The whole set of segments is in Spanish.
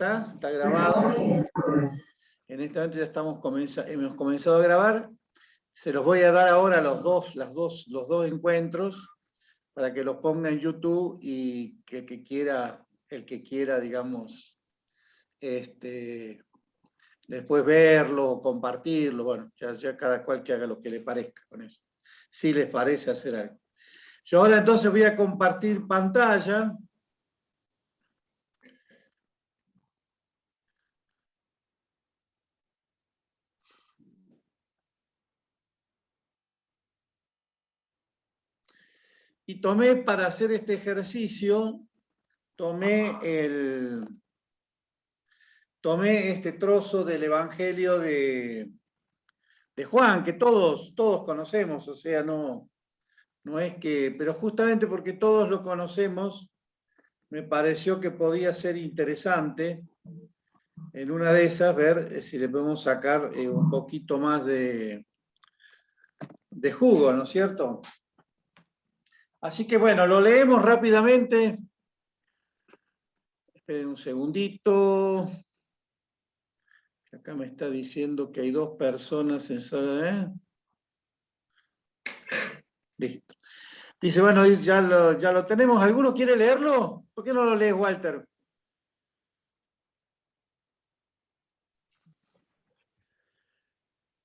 está grabado. En este momento ya hemos comenzado a grabar. Se los voy a dar ahora los dos encuentros para que los ponga en YouTube y que el que quiera, digamos, después verlo o compartirlo. Bueno, ya cada cual que haga lo que le parezca con eso. Si les parece hacer algo. Yo ahora entonces voy a compartir pantalla. Y tomé para hacer este ejercicio, tomé este trozo del Evangelio de Juan, que todos conocemos, o sea, no es que, pero justamente porque todos lo conocemos, me pareció que podía ser interesante en una de esas ver si le podemos sacar un poquito más de jugo, ¿no es cierto? Así que bueno, lo leemos rápidamente. Esperen un segundito. Acá me está diciendo que hay 2 personas en sala. Listo. Dice, bueno, ya lo tenemos. ¿Alguno quiere leerlo? ¿Por qué no lo lees, Walter?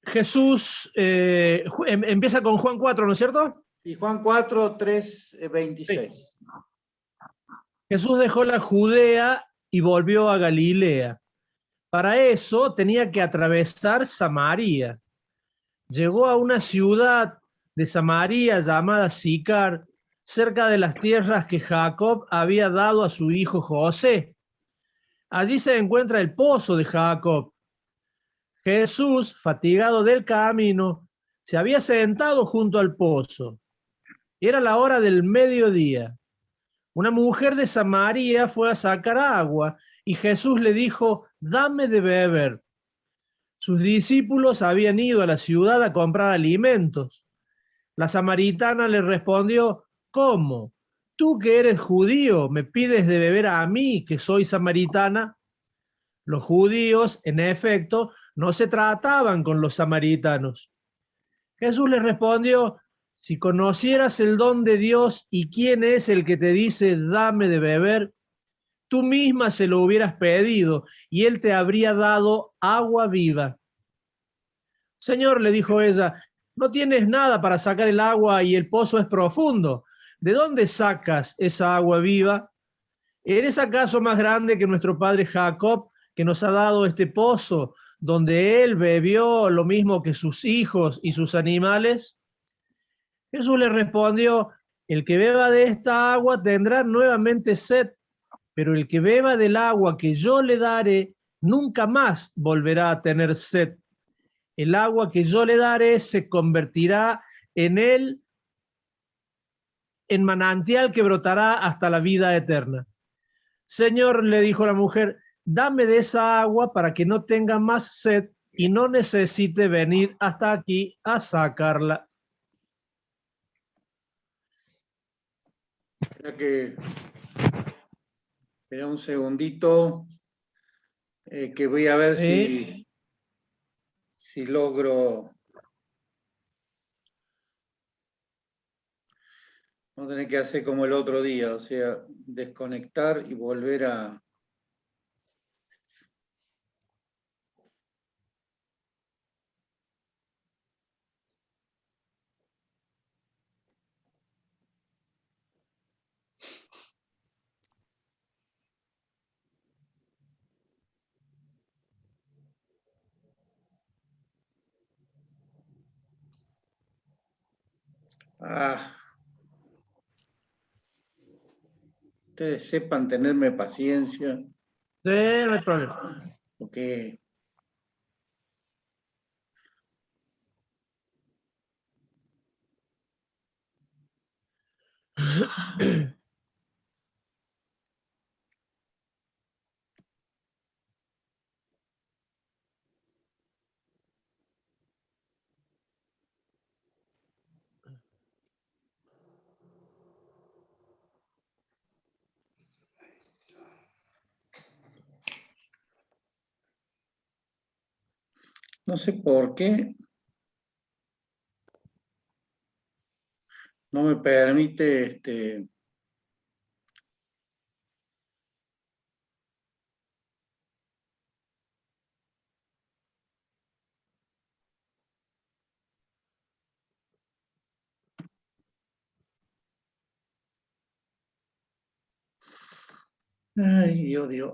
Jesús empieza con Juan 4, ¿no es cierto? Y Juan 4, 3, 26. Sí. Jesús dejó la Judea y volvió a Galilea. Para eso tenía que atravesar Samaria. Llegó a una ciudad de Samaria llamada Sicar, cerca de las tierras que Jacob había dado a su hijo José. Allí se encuentra el pozo de Jacob. Jesús, fatigado del camino, se había sentado junto al pozo. Era la hora del mediodía. Una mujer de Samaria fue a sacar agua y Jesús le dijo, dame de beber. Sus discípulos habían ido a la ciudad a comprar alimentos. La samaritana le respondió, ¿cómo? ¿Tú que eres judío me pides de beber a mí, que soy samaritana? Los judíos, en efecto, no se trataban con los samaritanos. Jesús les respondió, si conocieras el don de Dios y quién es el que te dice, dame de beber, tú misma se lo hubieras pedido y él te habría dado agua viva. Señor, le dijo ella, no tienes nada para sacar el agua y el pozo es profundo. ¿De dónde sacas esa agua viva? ¿Eres acaso más grande que nuestro padre Jacob, que nos ha dado este pozo, donde él bebió lo mismo que sus hijos y sus animales? Jesús le respondió, el que beba de esta agua tendrá nuevamente sed, pero el que beba del agua que yo le daré, nunca más volverá a tener sed. El agua que yo le daré se convertirá en él en manantial que brotará hasta la vida eterna. Señor, le dijo la mujer, dame de esa agua para que no tenga más sed y no necesite venir hasta aquí a sacarla. Espera un segundito, que voy a ver si logro. Vamos a tener que hacer como el otro día, o sea, desconectar y volver a... Ustedes sepan tenerme paciencia. No hay problema. Porque No sé por qué no me permite Ay, Dios, Dios.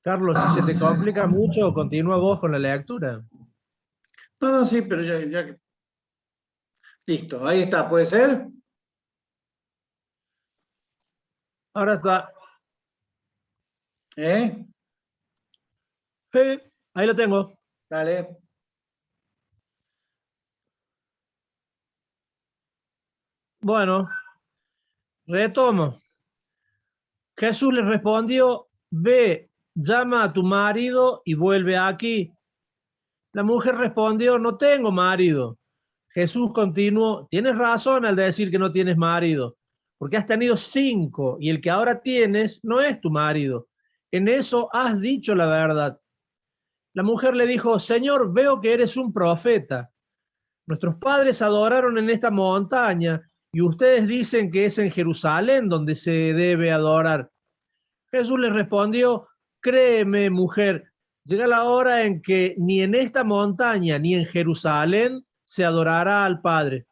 Carlos, si se te complica mucho, continúa vos con la lectura. No, no, sí, pero ya. Listo, ahí está, ¿puede ser? Ahora está. ¿Eh? Sí, ahí lo tengo. Dale. Bueno, retomo. Jesús le respondió, ve, llama a tu marido y vuelve aquí. La mujer respondió, no tengo marido. Jesús continuó, tienes razón al decir que no tienes marido, porque has tenido 5 y el que ahora tienes no es tu marido. En eso has dicho la verdad. La mujer le dijo, Señor, veo que eres un profeta. Nuestros padres adoraron en esta montaña y ustedes dicen que es en Jerusalén donde se debe adorar. Jesús le respondió, créeme, mujer, llega la hora en que ni en esta montaña ni en Jerusalén se adorará al Padre.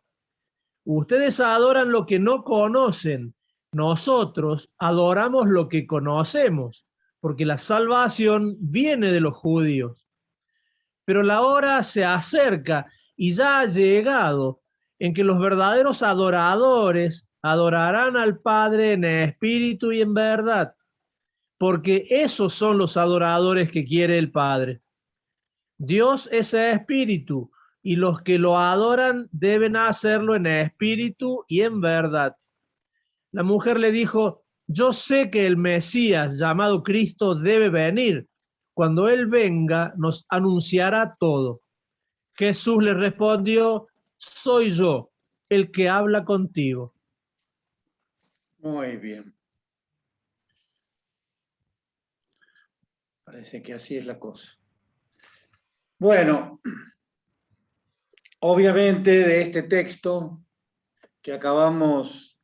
Ustedes adoran lo que no conocen. Nosotros adoramos lo que conocemos, porque la salvación viene de los judíos. Pero la hora se acerca y ya ha llegado en que los verdaderos adoradores adorarán al Padre en espíritu y en verdad, porque esos son los adoradores que quiere el Padre. Dios es espíritu y los que lo adoran deben hacerlo en espíritu y en verdad. La mujer le dijo, yo sé que el Mesías llamado Cristo debe venir. Cuando Él venga, nos anunciará todo. Jesús le respondió, soy yo el que habla contigo. Muy bien. Parece que así es la cosa. Bueno, obviamente de este texto que acabamos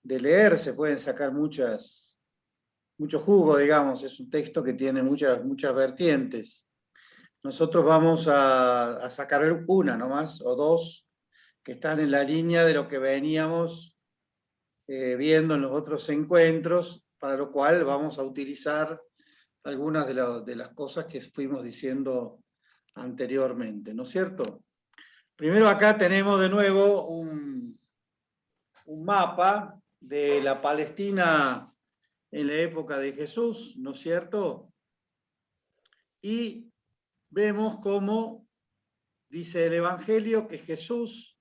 de leer se pueden sacar mucho jugo, digamos. Es un texto que tiene muchas vertientes. Nosotros vamos a sacar una nomás, o dos, que están en la línea de lo que veníamos viendo en los otros encuentros, para lo cual vamos a utilizar algunas de las cosas que fuimos diciendo anteriormente, ¿no es cierto? Primero acá tenemos de nuevo un mapa de la Palestina en la época de Jesús, ¿no es cierto? Y vemos cómo dice el Evangelio que Jesús,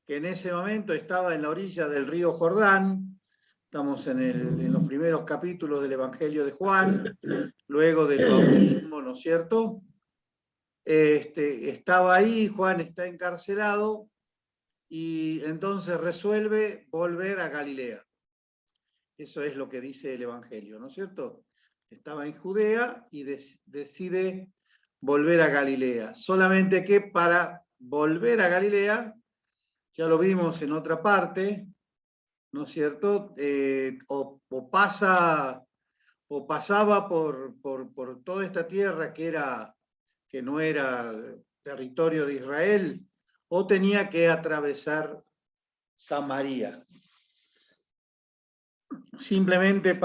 que en ese momento estaba en la orilla del río Jordán, estamos en los primeros capítulos del Evangelio de Juan, luego del bautismo, ¿no es cierto? Estaba ahí, Juan está encarcelado, y entonces resuelve volver a Galilea. Eso es lo que dice el Evangelio, ¿no es cierto? Estaba en Judea y decide volver a Galilea. Solamente que para volver a Galilea, ya lo vimos en otra parte, ¿no es cierto? O pasaba por toda esta tierra que no era territorio de Israel, o tenía que atravesar Samaria. Simplemente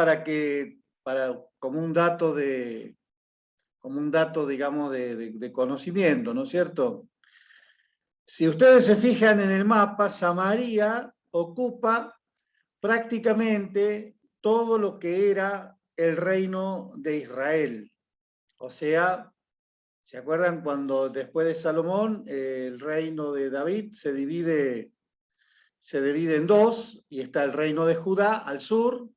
como un dato digamos, de conocimiento, ¿no es cierto? Si ustedes se fijan en el mapa, Samaria ocupa prácticamente todo lo que era el reino de Israel. O sea, ¿se acuerdan cuando después de Salomón el reino de David se divide en dos, y está el reino de Judá al sur,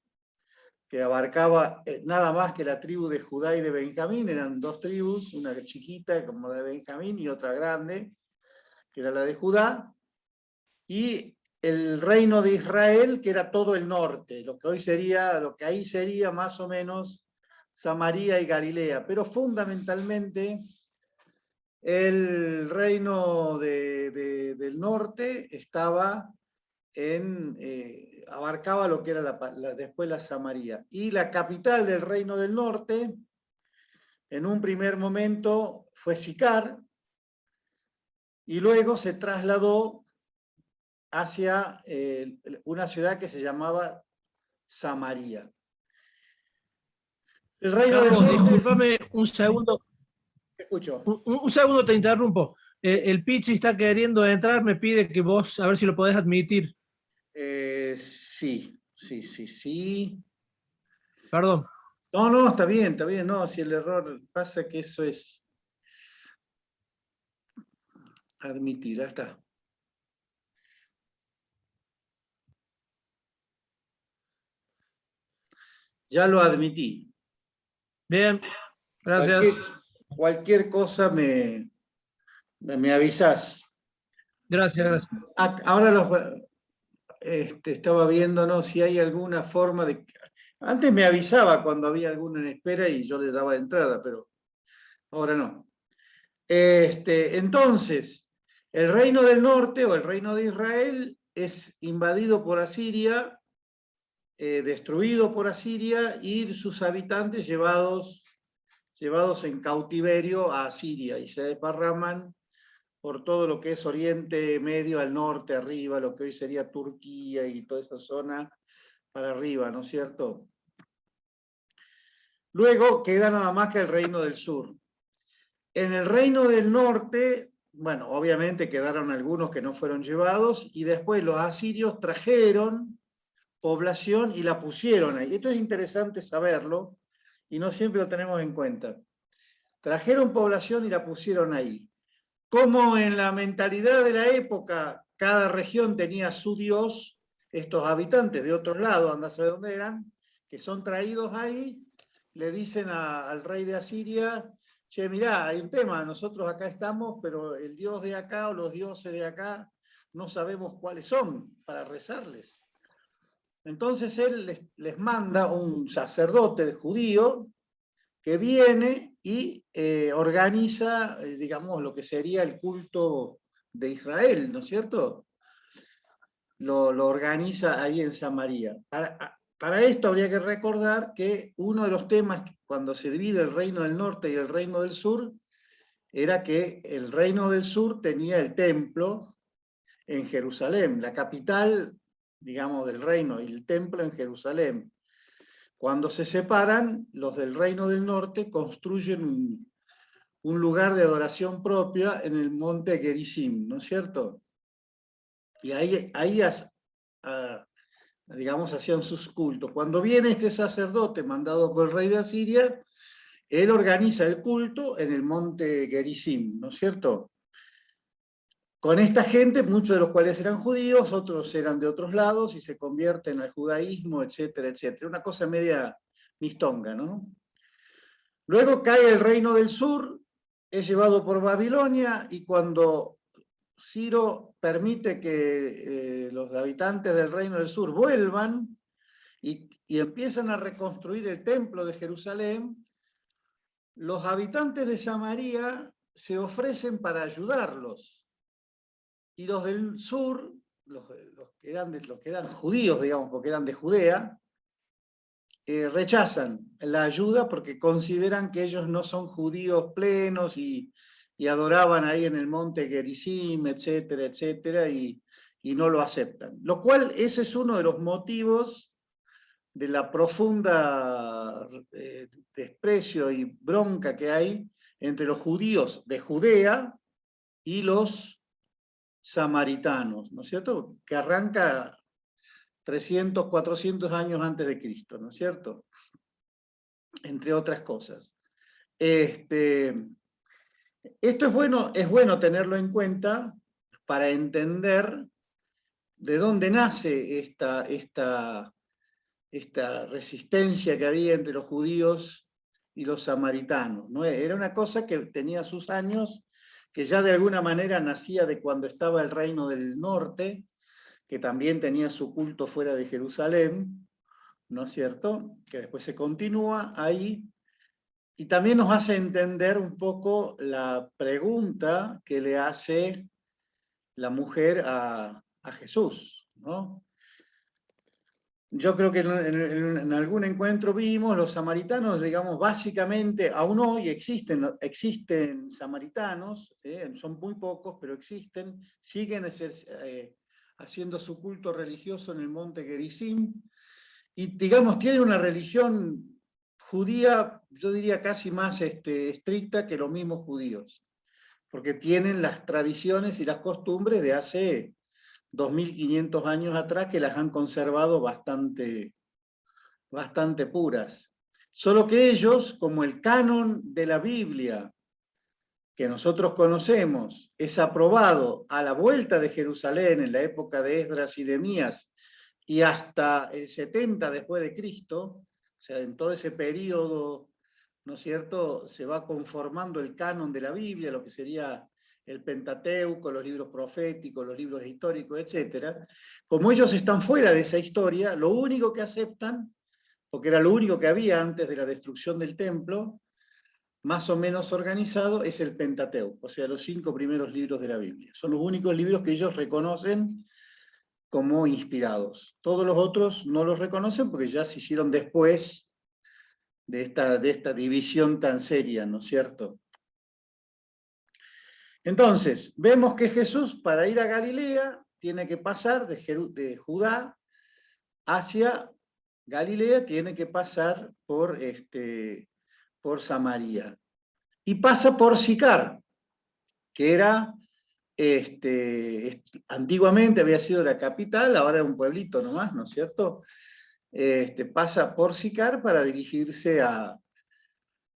que abarcaba nada más que la tribu de Judá y de Benjamín? Eran dos tribus, una chiquita como la de Benjamín y otra grande, que era la de Judá, y el reino de Israel, que era todo el norte, lo que ahí sería más o menos Samaria y Galilea, pero fundamentalmente el reino del norte estaba abarcaba lo que era después la Samaria. Y la capital del reino del norte, en un primer momento, fue Sicar, y luego se trasladó hacia una ciudad que se llamaba Samaria. El reino Carlos, del norte, discúlpame un segundo. escucho. Un segundo te interrumpo. El Pichi está queriendo entrar, me pide que vos, a ver si lo podés admitir. Sí. Perdón. No, está bien, no, si el error pasa que eso es admitir, ya está. Ya lo admití. Bien, gracias. Cualquier cosa me avisás. Gracias. Ahora estaba viendo, ¿no?, si hay alguna forma de... Antes me avisaba cuando había alguno en espera y yo le daba entrada, pero ahora no. Entonces, el reino del norte o el reino de Israel es invadido por Asiria, destruido por Asiria, y sus habitantes llevados en cautiverio a Asiria, y se desparraman por todo lo que es Oriente Medio, al norte, arriba, lo que hoy sería Turquía y toda esa zona para arriba, ¿no es cierto? Luego queda nada más que el reino del sur. En el reino del norte, bueno, obviamente quedaron algunos que no fueron llevados, y después los asirios trajeron población y la pusieron ahí. Esto es interesante saberlo, y no siempre lo tenemos en cuenta. Trajeron población y la pusieron ahí. Como en la mentalidad de la época, cada región tenía su dios, estos habitantes de otros lados, anda a saber dónde eran, que son traídos ahí, le dicen al rey de Asiria: che, mirá, hay un tema, nosotros acá estamos, pero el dios de acá o los dioses de acá no sabemos cuáles son para rezarles. Entonces él les manda un sacerdote judío que viene y organiza, digamos, lo que sería el culto de Israel, ¿no es cierto? Lo organiza ahí en Samaria. Para esto habría que recordar que uno de los temas cuando se divide el reino del norte y el reino del sur era que el reino del sur tenía el templo en Jerusalén, la capital, digamos, del reino, y el templo en Jerusalén. Cuando se separan, los del reino del norte construyen un lugar de adoración propia en el monte Gerizim, ¿no es cierto? Y ahí digamos, hacían sus cultos. Cuando viene este sacerdote mandado por el rey de Asiria, él organiza el culto en el monte Gerizim, ¿no es cierto? Con esta gente, muchos de los cuales eran judíos, otros eran de otros lados y se convierten al judaísmo, etcétera, etcétera. Una cosa media mistonga, ¿no? Luego cae el reino del sur, es llevado por Babilonia, y cuando Ciro permite que los habitantes del reino del sur vuelvan y empiezan a reconstruir el templo de Jerusalén, los habitantes de Samaria se ofrecen para ayudarlos. Y los del sur, los que eran judíos, digamos, porque eran de Judea, rechazan la ayuda porque consideran que ellos no son judíos plenos y adoraban ahí en el monte Gerizim, etcétera, etcétera, y no lo aceptan. Lo cual, ese es uno de los motivos de la profunda desprecio y bronca que hay entre los judíos de Judea y los samaritanos, ¿no es cierto? Que arranca 300, 400 años antes de Cristo, ¿no es cierto? Entre otras cosas. Esto es bueno tenerlo en cuenta para entender de dónde nace esta resistencia que había entre los judíos y los samaritanos, ¿no? Era una cosa que tenía sus años, que ya de alguna manera nacía de cuando estaba el reino del norte, que también tenía su culto fuera de Jerusalén, ¿no es cierto? Que después se continúa ahí, Y también nos hace entender un poco la pregunta que le hace la mujer a Jesús, ¿no? Yo creo que en algún encuentro vimos, los samaritanos, digamos, básicamente, aún hoy existen samaritanos, son muy pocos, pero existen, siguen haciendo su culto religioso en el monte Gerizim, y digamos, tienen una religión judía, yo diría casi más estricta que los mismos judíos, porque tienen las tradiciones y las costumbres de hace 2500 años atrás que las han conservado bastante puras. Solo que ellos, como el canon de la Biblia que nosotros conocemos, es aprobado a la vuelta de Jerusalén en la época de Esdras y Nehemías y hasta el 70 después de Cristo, o sea, en todo ese periodo, ¿no es cierto?, se va conformando el canon de la Biblia, lo que sería el Pentateuco, los libros proféticos, los libros históricos, etc. Como ellos están fuera de esa historia, lo único que aceptan, porque era lo único que había antes de la destrucción del templo, más o menos organizado, es el Pentateuco, o sea, los 5 primeros libros de la Biblia. Son los únicos libros que ellos reconocen como inspirados. Todos los otros no los reconocen porque ya se hicieron después de esta división tan seria, ¿no es cierto? Entonces, vemos que Jesús, para ir a Galilea, tiene que pasar de Judá hacia Galilea, tiene que pasar por Samaria. Y pasa por Sicar, que era, antiguamente había sido la capital, ahora es un pueblito nomás, ¿no es cierto? Pasa por Sicar para dirigirse a...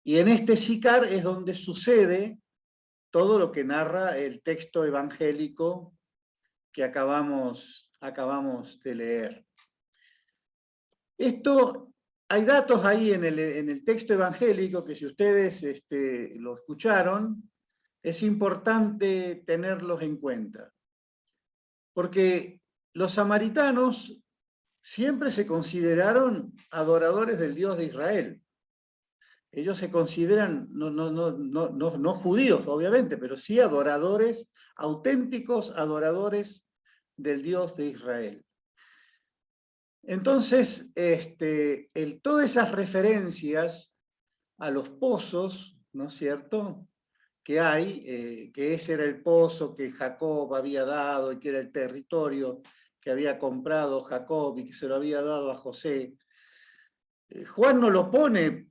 Y en este Sicar es donde sucede todo lo que narra el texto evangélico que acabamos de leer. Hay datos ahí en el texto evangélico que si ustedes lo escucharon, es importante tenerlos en cuenta. Porque los samaritanos siempre se consideraron adoradores del Dios de Israel. Ellos se consideran, no judíos, obviamente, pero sí adoradores, auténticos adoradores del Dios de Israel. Entonces, todas esas referencias a los pozos, ¿no es cierto?, que hay, que ese era el pozo que Jacob había dado y que era el territorio que había comprado Jacob y que se lo había dado a José. Juan no lo pone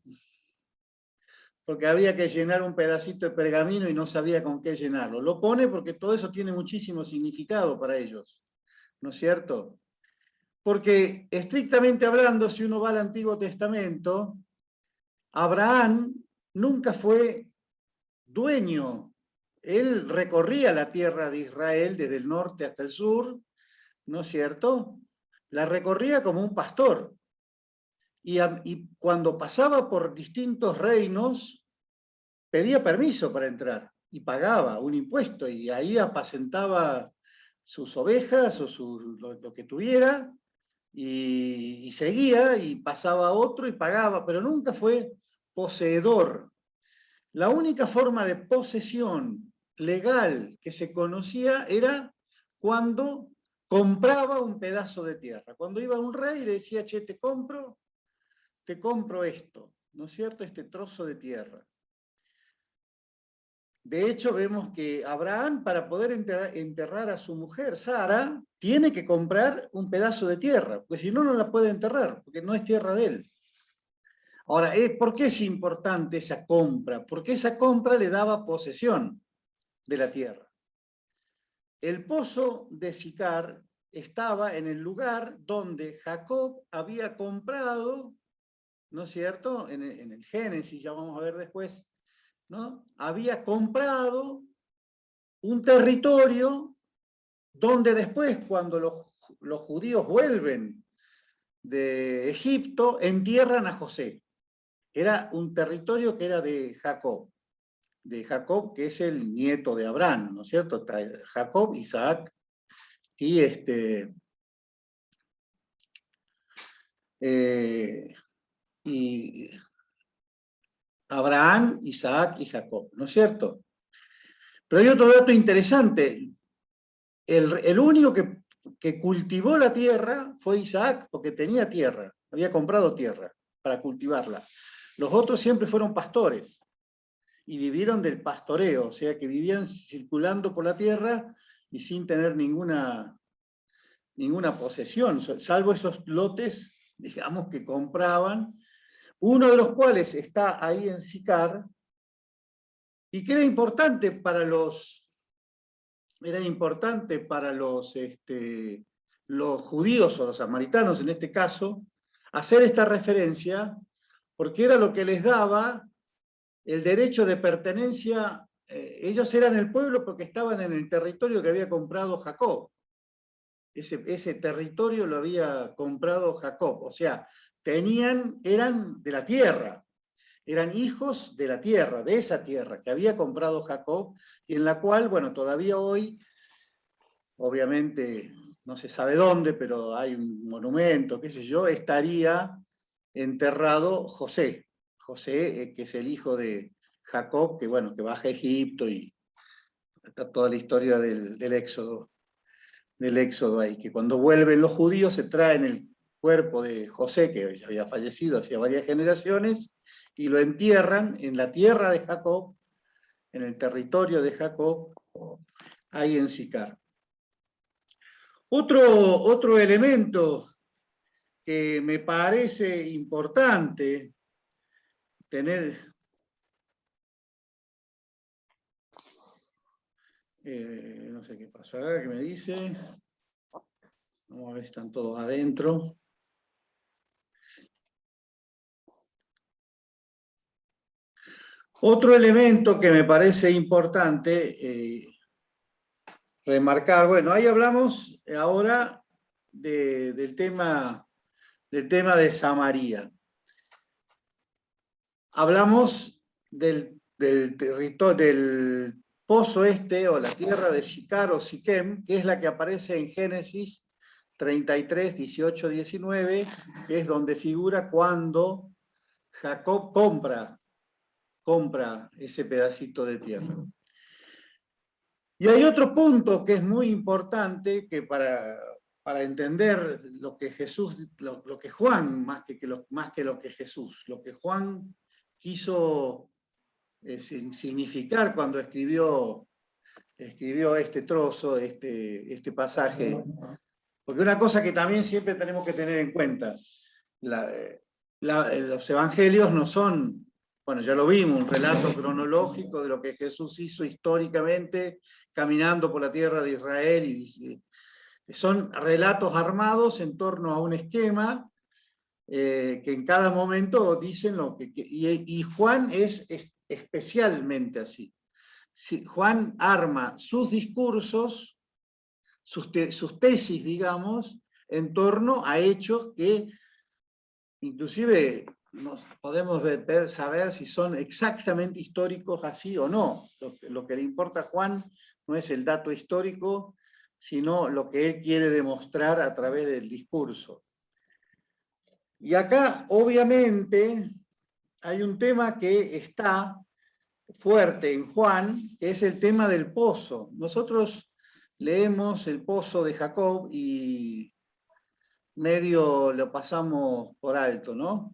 porque había que llenar un pedacito de pergamino y no sabía con qué llenarlo. Lo pone porque todo eso tiene muchísimo significado para ellos, ¿no es cierto? Porque estrictamente hablando, si uno va al Antiguo Testamento, Abraham nunca fue dueño. Él recorría la tierra de Israel desde el norte hasta el sur, ¿no es cierto? La recorría como un pastor. Y cuando pasaba por distintos reinos, pedía permiso para entrar y pagaba un impuesto y ahí apacentaba sus ovejas o lo que tuviera y seguía y pasaba a otro y pagaba, pero nunca fue poseedor. La única forma de posesión legal que se conocía era cuando compraba un pedazo de tierra. Cuando iba un rey y le decía, che, te compro esto, ¿no es cierto? Este trozo de tierra. De hecho, vemos que Abraham, para poder enterrar a su mujer, Sara, tiene que comprar un pedazo de tierra, porque si no, no la puede enterrar, porque no es tierra de él. Ahora, ¿por qué es importante esa compra? Porque esa compra le daba posesión de la tierra. El pozo de Sicar estaba en el lugar donde Jacob había comprado, ¿no es cierto? En el Génesis, ya vamos a ver después, ¿no? Había comprado un territorio donde después, cuando los judíos vuelven de Egipto, entierran a José. Era un territorio que era de Jacob, que es el nieto de Abraham, ¿no es cierto? Está Jacob, Isaac y Abraham, Isaac y Jacob, ¿no es cierto? Pero hay otro dato interesante. El único que cultivó la tierra fue Isaac, porque tenía tierra, había comprado tierra para cultivarla. Los otros siempre fueron pastores y vivieron del pastoreo, o sea que vivían circulando por la tierra y sin tener ninguna posesión, salvo esos lotes, digamos, que compraban, uno de los cuales está ahí en Sicar, y que era importante para los judíos o los samaritanos en este caso, hacer esta referencia, porque era lo que les daba el derecho de pertenencia. Ellos eran el pueblo porque estaban en el territorio que había comprado Jacob. Ese territorio lo había comprado Jacob, o sea, eran de la tierra, eran hijos de la tierra, de esa tierra que había comprado Jacob, y en la cual, bueno, todavía hoy, obviamente, no se sabe dónde, pero hay un monumento, qué sé yo, estaría enterrado José, que es el hijo de Jacob, que bueno, que baja a Egipto, y está toda la historia del éxodo ahí, que cuando vuelven los judíos se traen el cuerpo de José, que había fallecido hacía varias generaciones, y lo entierran en la tierra de Jacob, en el territorio de Jacob, ahí en Sicar. Otro elemento que me parece importante tener, no sé qué pasó acá, que me dice, vamos a ver si están todos adentro. Otro elemento que me parece importante remarcar, bueno, ahí hablamos ahora del tema de Samaria. Hablamos del territorio, del pozo este, o la tierra de Sicar o Siquem, que es la que aparece en Génesis 33, 18, 19, que es donde figura cuando Jacob compra ese pedacito de tierra. Y hay otro punto que es muy importante, que para entender lo que Jesús, lo que Juan, más que lo que Jesús, lo que Juan quiso significar cuando escribió este trozo, este pasaje. Porque una cosa que también siempre tenemos que tener en cuenta, los evangelios no son, bueno, ya lo vimos, un relato cronológico de lo que Jesús hizo históricamente, caminando por la tierra de Israel, y son relatos armados en torno a un esquema que en cada momento dicen lo que... Y Juan es especialmente así. Juan arma sus discursos, sus tesis, digamos, en torno a hechos que inclusive nos podemos saber si son exactamente históricos así o no. Lo que le importa a Juan no es el dato histórico, sino lo que él quiere demostrar a través del discurso. Y acá, obviamente, hay un tema que está fuerte en Juan, que es el tema del pozo. Nosotros leemos el pozo de Jacob y medio lo pasamos por alto, ¿no?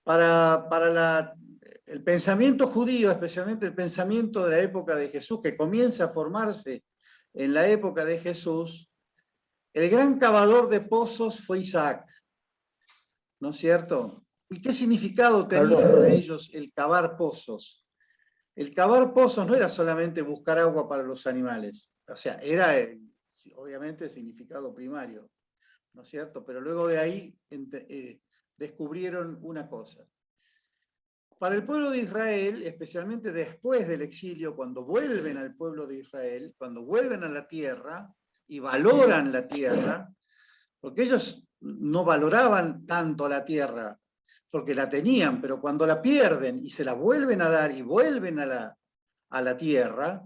Para el pensamiento judío, especialmente el pensamiento de la época de Jesús, que comienza a formarse en la época de Jesús, el gran cavador de pozos fue Isaac, ¿no es cierto? ¿Y qué significado tenía para ellos el cavar pozos? El cavar pozos no era solamente buscar agua para los animales, o sea, era obviamente el significado primario, ¿no es cierto? Pero luego de ahí descubrieron una cosa. Para el pueblo de Israel, especialmente después del exilio, cuando vuelven al pueblo de Israel, cuando vuelven a la tierra y valoran la tierra, porque ellos no valoraban tanto la tierra, porque la tenían, pero cuando la pierden y se la vuelven a dar y vuelven a la tierra,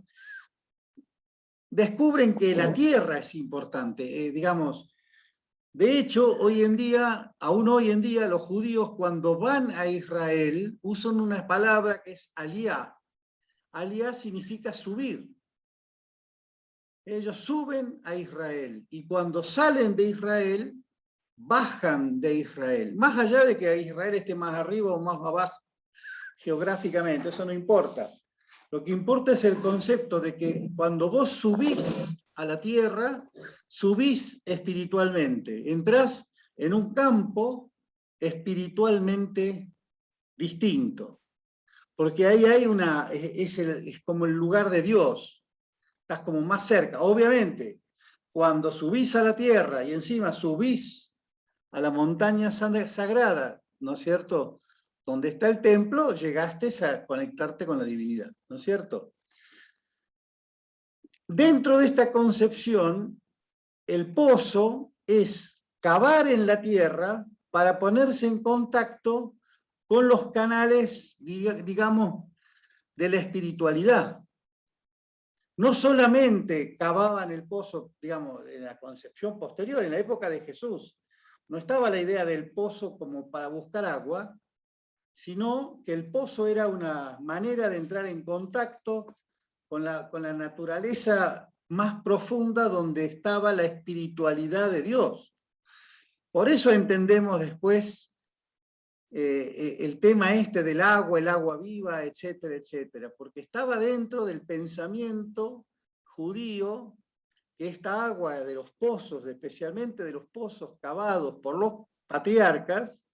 descubren que la tierra es importante. Digamos, De hecho, aún hoy en día, los judíos cuando van a Israel usan una palabra que es aliyá. Aliyá significa subir. Ellos suben a Israel y cuando salen de Israel, bajan de Israel. Más allá de que Israel esté más arriba o más abajo geográficamente, eso no importa. Lo que importa es el concepto de que cuando vos subís a la tierra, subís espiritualmente. Entrás en un campo espiritualmente distinto. Porque ahí hay es como el lugar de Dios. Estás como más cerca. Obviamente, cuando subís a la tierra y encima subís a la montaña sagrada, ¿no es cierto?, donde está el templo, llegaste a conectarte con la divinidad, ¿no es cierto? Dentro de esta concepción, el pozo es cavar en la tierra para ponerse en contacto con los canales, digamos, de la espiritualidad. No solamente cavaban el pozo, digamos, en la concepción posterior, en la época de Jesús, no estaba la idea del pozo como para buscar agua, sino que el pozo era una manera de entrar en contacto con la naturaleza más profunda donde estaba la espiritualidad de Dios. Por eso entendemos después el tema del agua, el agua viva, etcétera, etcétera, porque estaba dentro del pensamiento judío que esta agua de los pozos, especialmente de los pozos cavados por los patriarcas,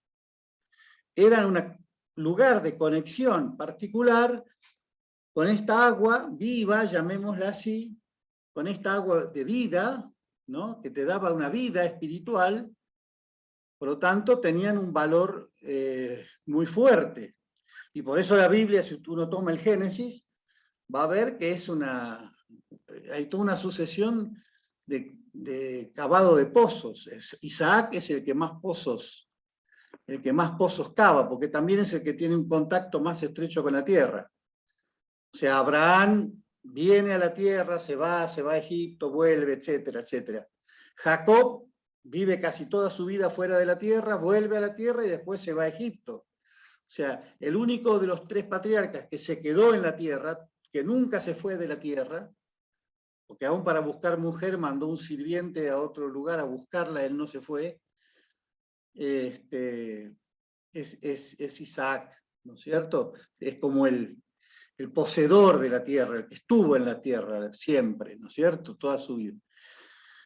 eran un lugar de conexión particular con esta agua viva, llamémosla así, con esta agua de vida, ¿no?, que te daba una vida espiritual, por lo tanto tenían un valor muy fuerte. Y por eso la Biblia, si uno toma el Génesis, va a ver que hay toda una sucesión de cavado de pozos. Isaac es el que más pozos cava, porque también es el que tiene un contacto más estrecho con la tierra. O sea, Abraham viene a la tierra, se va a Egipto, vuelve, etcétera, etcétera. Jacob vive casi toda su vida fuera de la tierra, vuelve a la tierra y después se va a Egipto. O sea, el único de los tres patriarcas que se quedó en la tierra, que nunca se fue de la tierra, porque aún para buscar mujer mandó un sirviente a otro lugar a buscarla, él no se fue, es Isaac, ¿no es cierto? Es como el poseedor de la tierra, el que estuvo en la tierra siempre, ¿no es cierto?, toda su vida.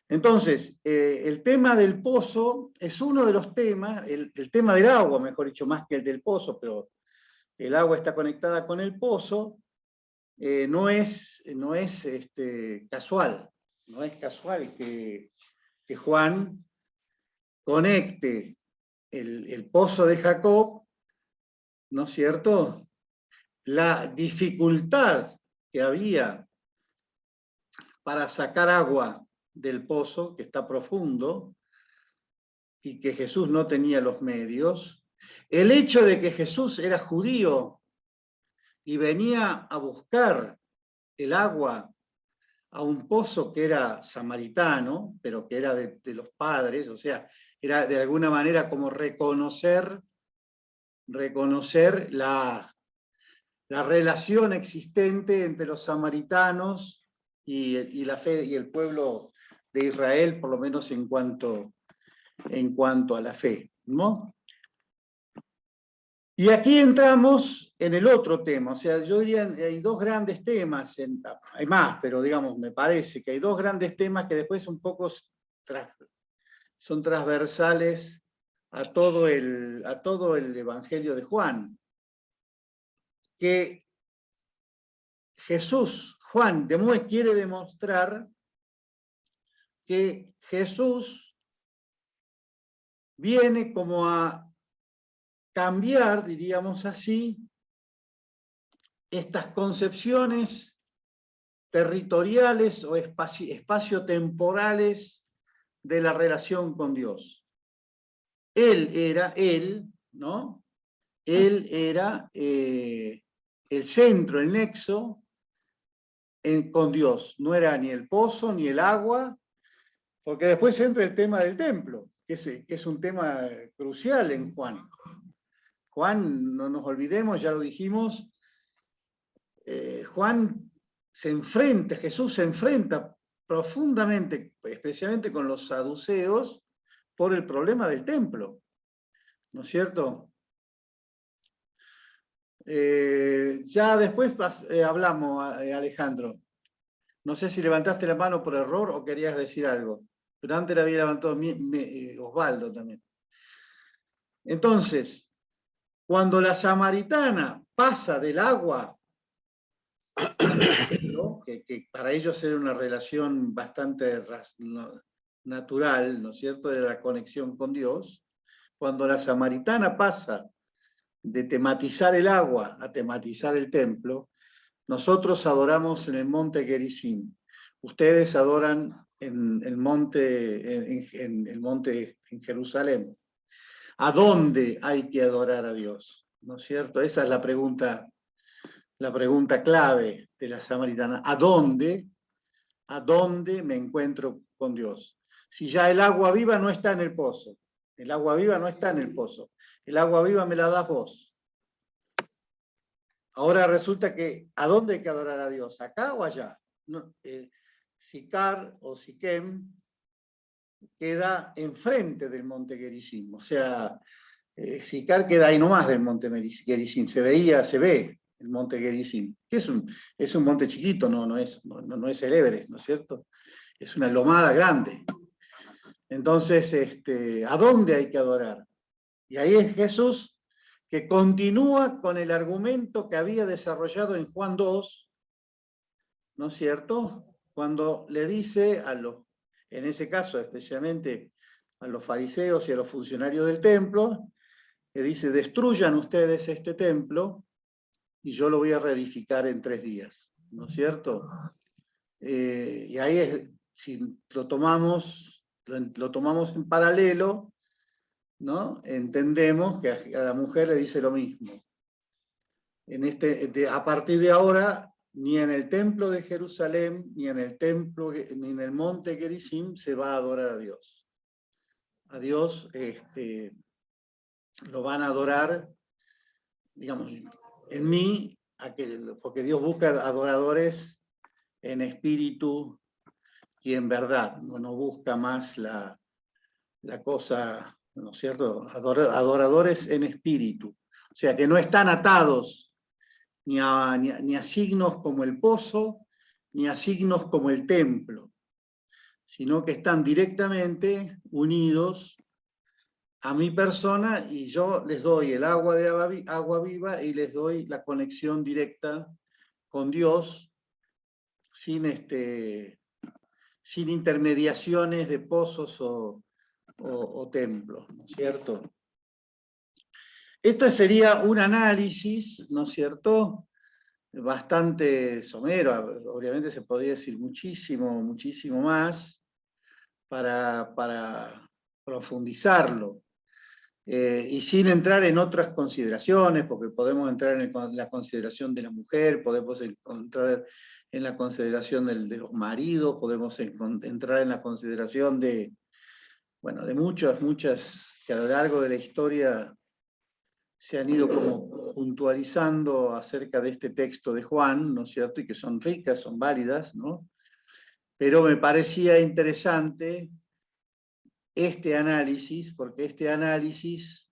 Entonces, el tema del pozo es uno de los temas, el tema del agua, mejor dicho, más que el del pozo, pero el agua está conectada con el pozo, no es casual, no es casual que Juan conecte el pozo de Jacob, ¿no es cierto?, la dificultad que había para sacar agua del pozo, que está profundo, y que Jesús no tenía los medios, el hecho de que Jesús era judío y venía a buscar el agua a un pozo que era samaritano, pero que era de los padres, o sea, era de alguna manera como reconocer la relación existente entre los samaritanos y la fe y el pueblo de Israel, por lo menos en cuanto a la fe, ¿no? Y aquí entramos en el otro tema, o sea, yo diría, hay dos grandes temas, hay más, pero digamos, me parece que hay dos grandes temas que después un poco son transversales a todo el Evangelio de Juan, que Juan quiere demostrar que Jesús viene como a cambiar, diríamos así, estas concepciones territoriales o espaciotemporales de la relación con Dios. ¿no? Él era el centro, el nexo con Dios. No era ni el pozo, ni el agua, porque después entra el tema del templo. que es un tema crucial en Juan. Juan, no nos olvidemos, ya lo dijimos, Juan Jesús se enfrenta profundamente, especialmente con los saduceos, por el problema del templo, ¿no es cierto? Ya después hablamos, Alejandro. No sé si levantaste la mano por error o querías decir algo, pero antes la había levantado Osvaldo también. Entonces, cuando la samaritana pasa del agua, ¿no? que para ellos era una relación bastante natural, ¿no es cierto?, de la conexión con Dios, cuando la samaritana pasa de tematizar el agua a tematizar el templo, nosotros adoramos en el monte Gerizim. Ustedes adoran en el monte, en Jerusalén. ¿A dónde hay que adorar a Dios? ¿No es cierto? Esa es la pregunta clave de la samaritana. ¿A dónde me encuentro con Dios? Si ya el agua viva no está en el pozo. El agua viva no está en el pozo. El agua viva me la das vos. Ahora resulta que, ¿a dónde hay que adorar a Dios? ¿Acá o allá? No, Sicar o Siquem queda enfrente del monte Gerizim. O sea, Sicar queda ahí nomás del monte Gerizim. Se ve el monte Gerizim, que es un monte chiquito, no es el Everest, ¿no es cierto? Es una lomada grande. Entonces, ¿a dónde hay que adorar? Y ahí es Jesús que continúa con el argumento que había desarrollado en Juan 2, ¿no es cierto? Cuando le dice en ese caso especialmente a los fariseos y a los funcionarios del templo, le dice, destruyan ustedes este templo y yo lo voy a reedificar en 3 días, ¿no es cierto? Y ahí si lo tomamos en paralelo, ¿no? Entendemos que a la mujer le dice lo mismo. A partir de ahora, ni en el templo de Jerusalén, ni en el monte Gerizim se va a adorar a Dios. A Dios lo van a adorar, digamos, en mí, porque Dios busca adoradores en espíritu y en verdad, no busca más la cosa, ¿no es cierto? Adoradores en espíritu, o sea, que no están atados ni a signos como el pozo, ni a signos como el templo, sino que están directamente unidos a mi persona y yo les doy el agua de agua viva y les doy la conexión directa con Dios sin intermediaciones de pozos o templos, ¿no es cierto? Esto sería un análisis, ¿no es cierto?, bastante somero. Obviamente se podría decir muchísimo, muchísimo más para profundizarlo. Y sin entrar en otras consideraciones, porque podemos entrar en la consideración de la mujer, podemos entrar en la consideración de los maridos, podemos entrar en la consideración de muchas que a lo largo de la historia se han ido como puntualizando acerca de este texto de Juan, ¿no es cierto? Y que son ricas, son válidas, ¿no? Pero me parecía interesante este análisis, porque este análisis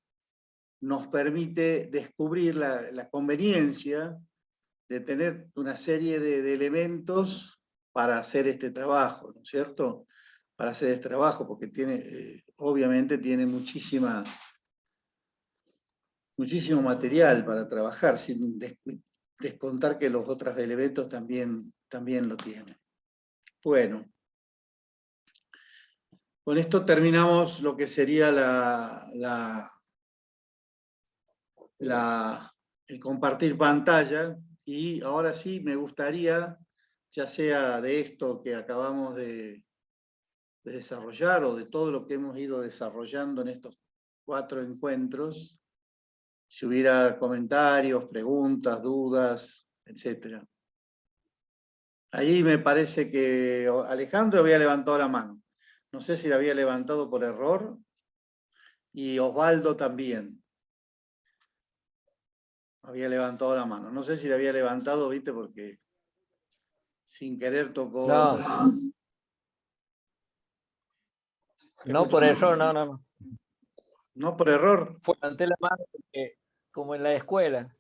nos permite descubrir la conveniencia de tener una serie de elementos para hacer este trabajo, ¿no es cierto? Para hacer este trabajo, porque obviamente tiene muchísimo material para trabajar, sin descontar que los otros elementos también lo tienen. Bueno, con esto terminamos lo que sería el compartir pantalla, y ahora sí me gustaría, ya sea de esto que acabamos de desarrollar o de todo lo que hemos ido desarrollando en estos 4 encuentros, si hubiera comentarios, preguntas, dudas, etc. Ahí me parece que Alejandro había levantado la mano. No sé si la había levantado por error Y Osvaldo también había levantado la mano. No sé si la había levantado, viste, porque sin querer tocó. No, no por error, no. No por error, Levanté la mano porque, como en la escuela.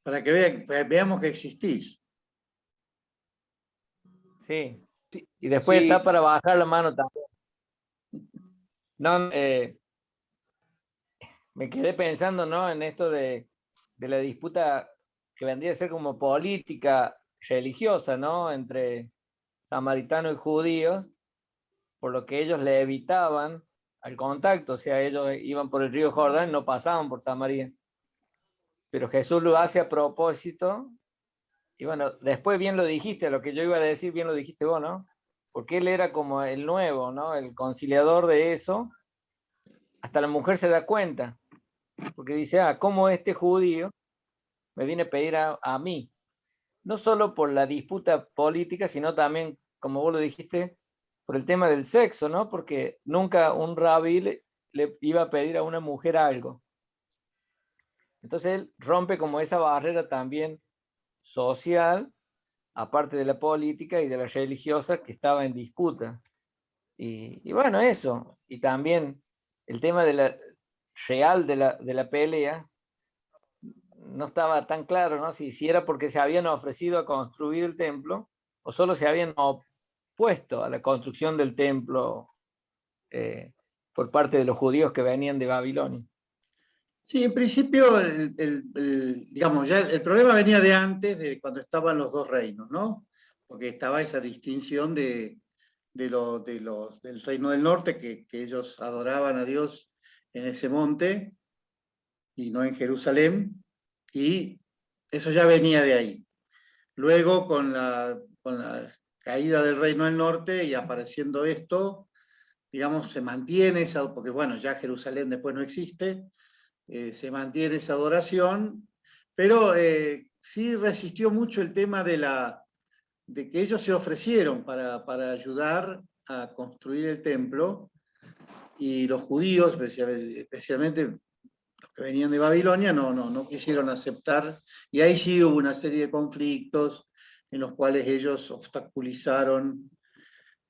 para que veamos que existís. Sí. Y después Sí. está para bajar la mano también. No, me quedé pensando, ¿no? En esto de la disputa que vendría a ser como política religiosa, ¿no? Entre samaritanos y judíos, por lo que ellos le evitaban al contacto, o sea, ellos iban por el río Jordán, no pasaban por Samaria. Pero Jesús lo hace a propósito, y bueno, después bien lo dijiste, lo que yo iba a decir, bien lo dijiste vos, ¿no? Porque él era como el nuevo, ¿no? El conciliador de eso. Hasta la mujer se da cuenta, porque dice, ¿cómo este judío me viene a pedir a mí? No solo por la disputa política, sino también, como vos lo dijiste, por el tema del sexo, ¿no? Porque nunca un rabí le iba a pedir a una mujer algo. Entonces él rompe como esa barrera también social, aparte de la política y de la religiosa que estaba en disputa. Y bueno, eso. Y también el tema de la real de la pelea no estaba tan claro, ¿no? Si era porque se habían ofrecido a construir el templo o solo se habían opuesto a la construcción del templo por parte de los judíos que venían de Babilonia. Sí, en principio, digamos, ya el problema venía de antes, de cuando estaban los dos reinos, ¿no? Porque estaba esa distinción del reino del norte, que ellos adoraban a Dios en ese monte y no en Jerusalén, y eso ya venía de ahí. Luego, con la caída del reino del norte y apareciendo esto, digamos, se mantiene esa, porque bueno, ya Jerusalén después no existe, se mantiene esa adoración, pero sí resistió mucho el tema de que ellos se ofrecieron para ayudar a construir el templo, y los judíos, especialmente los que venían de Babilonia, no quisieron aceptar, y ahí sí hubo una serie de conflictos en los cuales ellos obstaculizaron,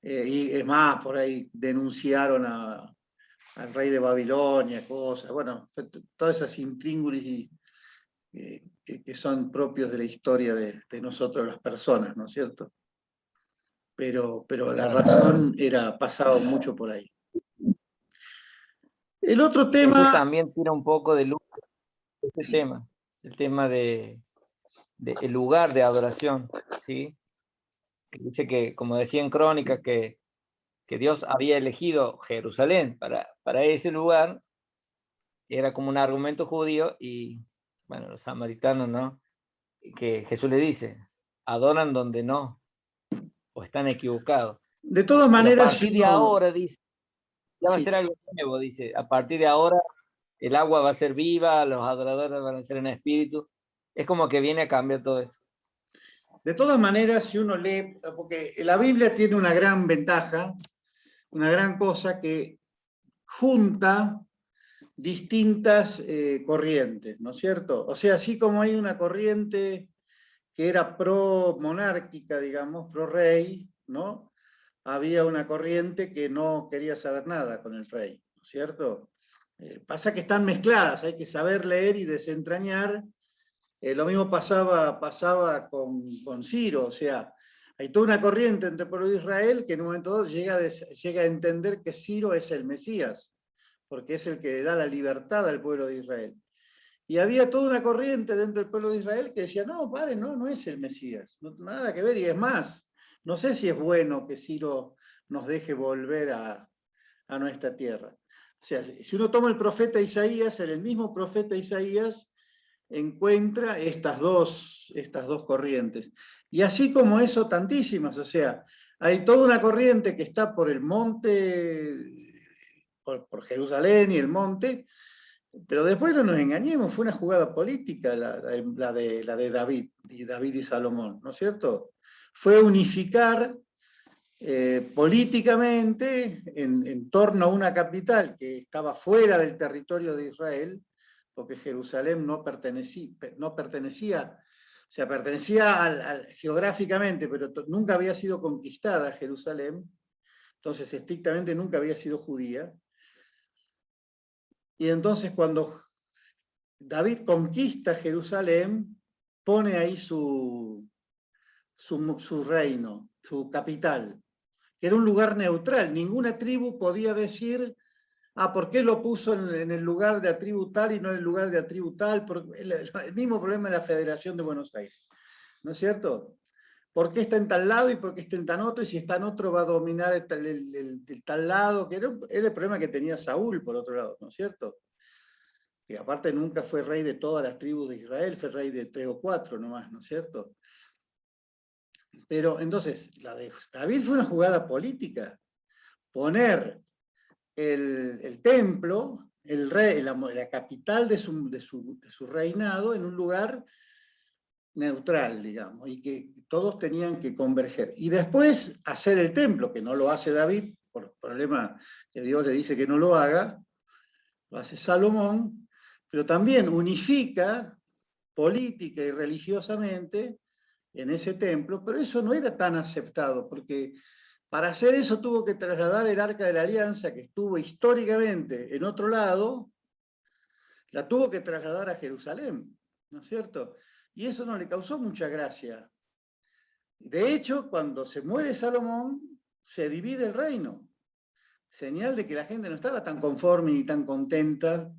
y es más, por ahí denunciaron al rey de Babilonia, cosas, bueno, todas esas intríngulis que son propios de la historia de nosotros las personas, ¿no es cierto? Pero la razón era pasado mucho por ahí. El otro tema... Jesús también tira un poco de luz este tema, el tema de el lugar de adoración, ¿sí? Que dice que, como decía en Crónica, que Dios había elegido Jerusalén para ese lugar, era como un argumento judío, y bueno, los samaritanos, ¿no? Que Jesús le dice, adoran donde no, o están equivocados. De todas Pero a maneras, partir de ahora, dice, ya va a sí. ser algo nuevo, dice, a partir de ahora el agua va a ser viva, los adoradores van a ser en espíritu. Es como que viene a cambiar todo eso. De todas maneras, si uno lee, porque la Biblia tiene una gran ventaja, una gran cosa, que junta distintas corrientes, ¿no es cierto? O sea, así como hay una corriente que era pro-monárquica, digamos, pro-rey, ¿no? Había una corriente que no quería saber nada con el rey, ¿no es cierto? Pasa que están mezcladas, hay que saber leer y desentrañar. Lo mismo pasaba con Ciro, o sea, hay toda una corriente entre el pueblo de Israel que en un momento dado llega a entender que Ciro es el Mesías, porque es el que da la libertad al pueblo de Israel. Y había toda una corriente dentro del pueblo de Israel que decía, no, padre, no es el Mesías, no, nada que ver, y es más, no sé si es bueno que Ciro nos deje volver a nuestra tierra. O sea, si uno toma el profeta Isaías, en el mismo profeta Isaías encuentra estas dos corrientes. Y así como eso, tantísimas, o sea, hay toda una corriente que está por el monte, por Jerusalén y el monte, pero después no nos engañemos, fue una jugada política la de David y Salomón, ¿no es cierto? Fue unificar políticamente en torno a una capital que estaba fuera del territorio de Israel, porque Jerusalén no pertenecía, o sea, pertenecía geográficamente, pero nunca había sido conquistada Jerusalén, entonces estrictamente nunca había sido judía. Y entonces cuando David conquista Jerusalén, pone ahí su reino, su capital, que era un lugar neutral. Ninguna tribu podía decir, ¿por qué lo puso en el lugar de la tribu tal y no en el lugar de la tribu tal? El mismo problema de la Federación de Buenos Aires, ¿no es cierto? ¿Por qué está en tal lado y por qué está en tan otro? Y si está en otro va a dominar el tal lado, que era el problema que tenía Saúl, por otro lado, ¿no es cierto? Que aparte nunca fue rey de todas las tribus de Israel, fue rey de 3 o 4 nomás, ¿no es cierto? Pero entonces, la de David fue una jugada política. Poner el templo, el rey, la capital de su reinado, en un lugar neutral, digamos, y que todos tenían que converger. Y después hacer el templo, que no lo hace David, por problema que Dios le dice que no lo haga, lo hace Salomón, pero también unifica política y religiosamente en ese templo, pero eso no era tan aceptado, porque para hacer eso tuvo que trasladar el Arca de la Alianza, que estuvo históricamente en otro lado, la tuvo que trasladar a Jerusalén, ¿no es cierto? Y eso no le causó mucha gracia. De hecho, cuando se muere Salomón, se divide el reino, señal de que la gente no estaba tan conforme ni tan contenta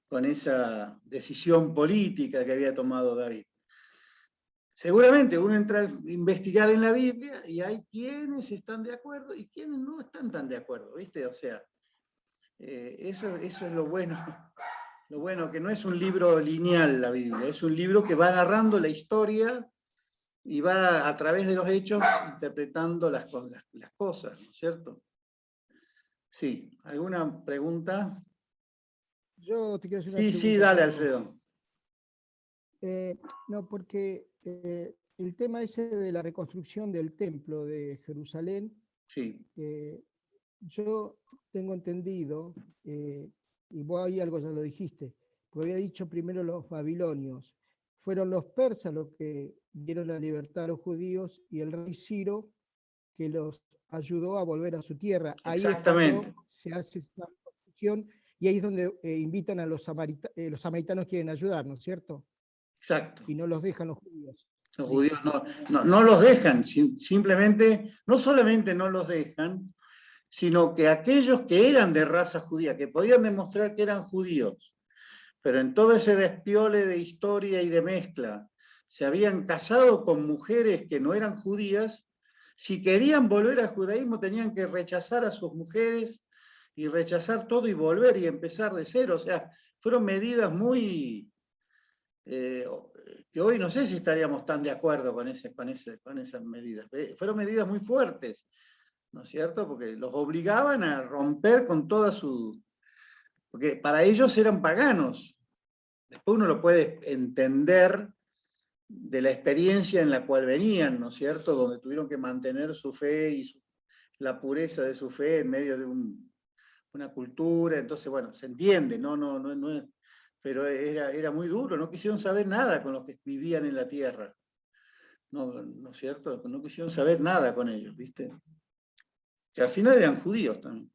con esa decisión política que había tomado David. Seguramente uno entra a investigar en la Biblia y hay quienes están de acuerdo y quienes no están tan de acuerdo, ¿viste? O sea, eso es lo bueno, que no es un libro lineal la Biblia, es un libro que va narrando la historia y va a través de los hechos interpretando las cosas, ¿no es cierto? Sí, ¿alguna pregunta? Yo te quiero hacer una Sí, pregunta. sí, dale, Carlos. Alfredo. No, porque el tema ese de la reconstrucción del templo de Jerusalén, Sí. yo tengo entendido, y vos ahí algo ya lo dijiste, porque había dicho primero los babilonios, fueron los persas los que dieron la libertad a los judíos y el rey Ciro que los ayudó a volver a su tierra. Ahí Exactamente. es cuando se hace esta reconstrucción y ahí es donde invitan a los samaritanos quieren ayudar, ¿no es cierto? Exacto. Y no los dejan los judíos. Los judíos no los dejan, simplemente, no solamente no los dejan, sino que aquellos que eran de raza judía, que podían demostrar que eran judíos, pero en todo ese despiole de historia y de mezcla, se habían casado con mujeres que no eran judías, si querían volver al judaísmo tenían que rechazar a sus mujeres y rechazar todo y volver y empezar de cero. O sea, fueron medidas muy... que hoy no sé si estaríamos tan de acuerdo con esas medidas. Fueron medidas muy fuertes, ¿no es cierto? Porque los obligaban a romper con toda su... Porque para ellos eran paganos. Después uno lo puede entender de la experiencia en la cual venían, ¿no es cierto? Donde tuvieron que mantener su fe y la pureza de su fe en medio de una cultura. Entonces, bueno, se entiende, no, pero era muy duro, no quisieron saber nada con los que vivían en la tierra. ¿No es cierto? No quisieron saber nada con ellos, ¿viste? Que al final eran judíos también.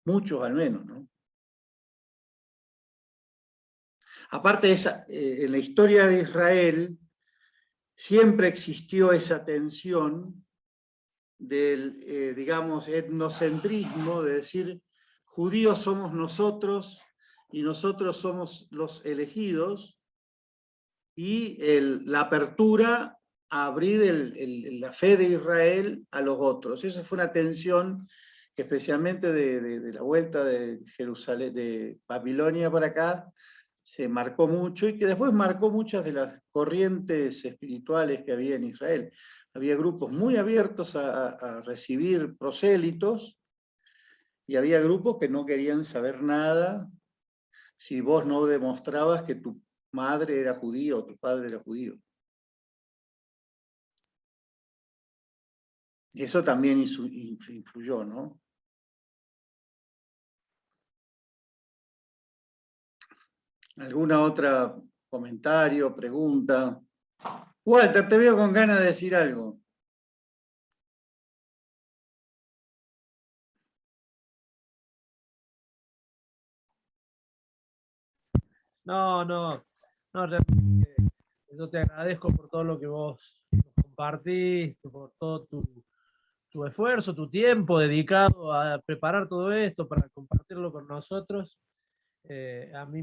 Muchos al menos, ¿no? Aparte, en la historia de Israel siempre existió esa tensión del, digamos, etnocentrismo, de decir, judíos somos nosotros y nosotros somos los elegidos, y la apertura a abrir la fe de Israel a los otros. Esa fue una tensión que especialmente de la vuelta de Jerusalén, de Babilonia para acá, se marcó mucho y que después marcó muchas de las corrientes espirituales que había en Israel. Había grupos muy abiertos a recibir prosélitos y había grupos que no querían saber nada si vos no demostrabas que tu madre era judía o tu padre era judío. Y eso también influyó, ¿no? ¿Alguna otra comentario, pregunta? Walter, te veo con ganas de decir algo. No, realmente yo te agradezco por todo lo que vos nos compartiste, por todo tu esfuerzo, tu tiempo dedicado a preparar todo esto para compartirlo con nosotros. A mí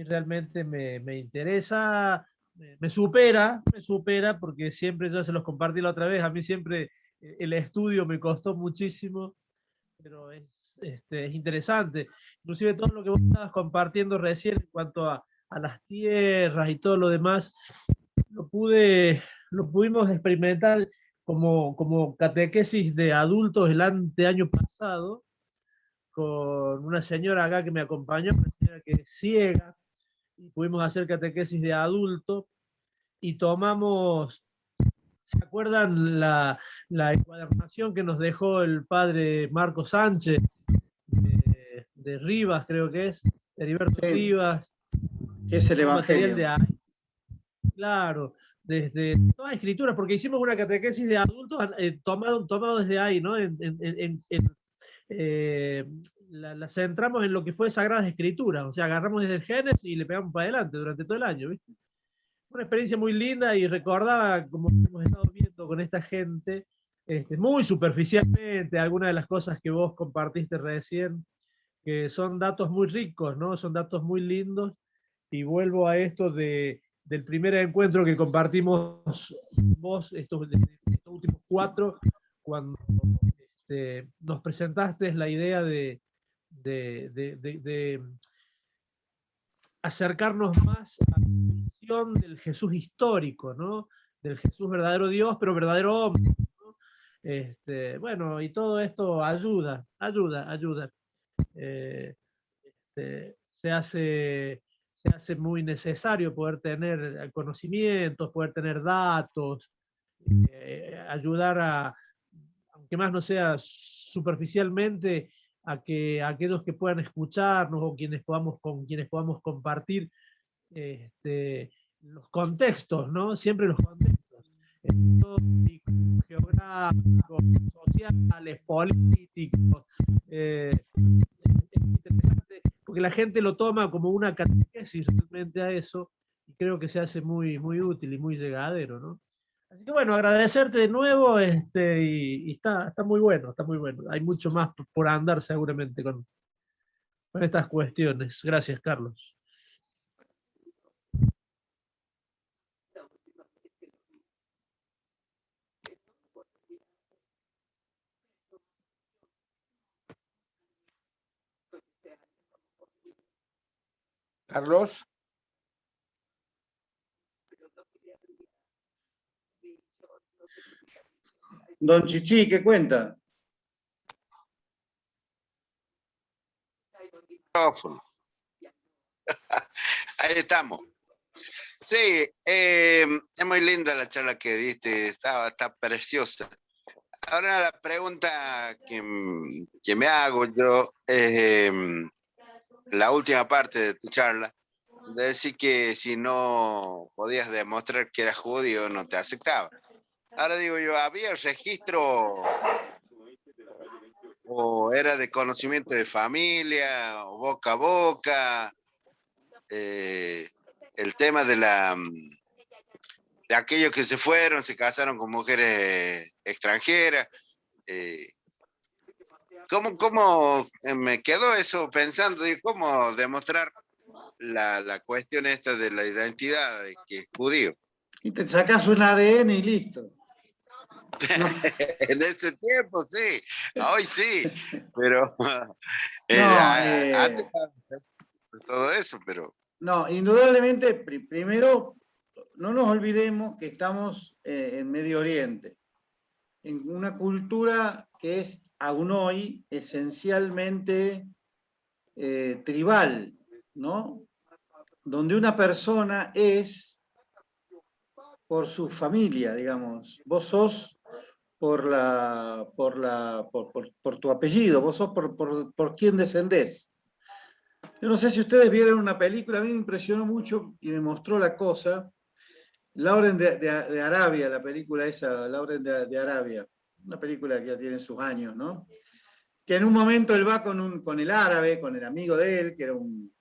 realmente me interesa, me supera, porque siempre yo se los compartí la otra vez, a mí siempre el estudio me costó muchísimo, pero es interesante. Inclusive todo lo que vos estabas compartiendo recién en cuanto a las tierras y todo lo demás, lo pudimos experimentar como catequesis de adultos el año pasado, con una señora acá que me acompañó, una señora que es ciega, y pudimos hacer catequesis de adulto, y tomamos, ¿se acuerdan la encuadernación que nos dejó el padre Marco Sánchez, de Rivas, creo que es, de Heriberto Sí, Rivas? es el Todo material Evangelio. de ahí, claro, desde todas escrituras, porque hicimos una catequesis de adultos tomado desde ahí, ¿no? Eh, la centramos en lo que fue Sagradas Escrituras, o sea, agarramos desde el Génesis y le pegamos para adelante durante todo el año, ¿viste? Una experiencia muy linda, y recordaba, como hemos estado viendo con esta gente, muy superficialmente, algunas de las cosas que vos compartiste recién, que son datos muy ricos, ¿no? Son datos muy lindos, y vuelvo a esto del primer encuentro que compartimos vos, estos últimos 4, cuando nos presentaste la idea de acercarnos más a la visión del Jesús histórico, ¿no? Del Jesús verdadero Dios, pero verdadero hombre, ¿no? Bueno, y todo esto ayuda. Se hace muy necesario poder tener conocimientos, poder tener datos, ayudar aunque más no sea superficialmente, a que aquellos que puedan escucharnos o con quienes podamos compartir los contextos, ¿no? Siempre los contextos geográficos, sociales, políticos. Es interesante porque la gente lo toma como una catequesis realmente a eso, y creo que se hace muy, muy útil y muy llegadero, ¿no? Así que bueno, agradecerte de nuevo, y está muy bueno, está muy bueno. Hay mucho más por andar seguramente con estas cuestiones. Gracias, Carlos. Carlos. Don Chichi, ¿qué cuenta? Ahí estamos. Sí, es muy linda la charla que diste, está preciosa. Ahora la pregunta que me hago yo es la última parte de tu charla, de decir que si no podías demostrar que eras judío no te aceptaba. Ahora digo yo, ¿había registro o era de conocimiento de familia o boca a boca? El tema de aquellos que se fueron, se casaron con mujeres extranjeras. ¿Cómo me quedó eso pensando? ¿Cómo demostrar la cuestión esta de la identidad de que es judío? Y te sacas un ADN y listo. No. En ese tiempo sí, hoy sí, pero antes todo eso, pero... No, indudablemente, primero, no nos olvidemos que estamos en Medio Oriente, en una cultura que es aún hoy esencialmente tribal, ¿no? Donde una persona es por su familia, digamos. Vos sos por tu apellido, vos sos por quién descendés. Yo no sé si ustedes vieron una película, a mí me impresionó mucho y me mostró la cosa, La Orden de Arabia, la película esa, La Orden de Arabia, una película que ya tiene sus años, ¿no? Que en un momento él va con el árabe, con el amigo de él, que era un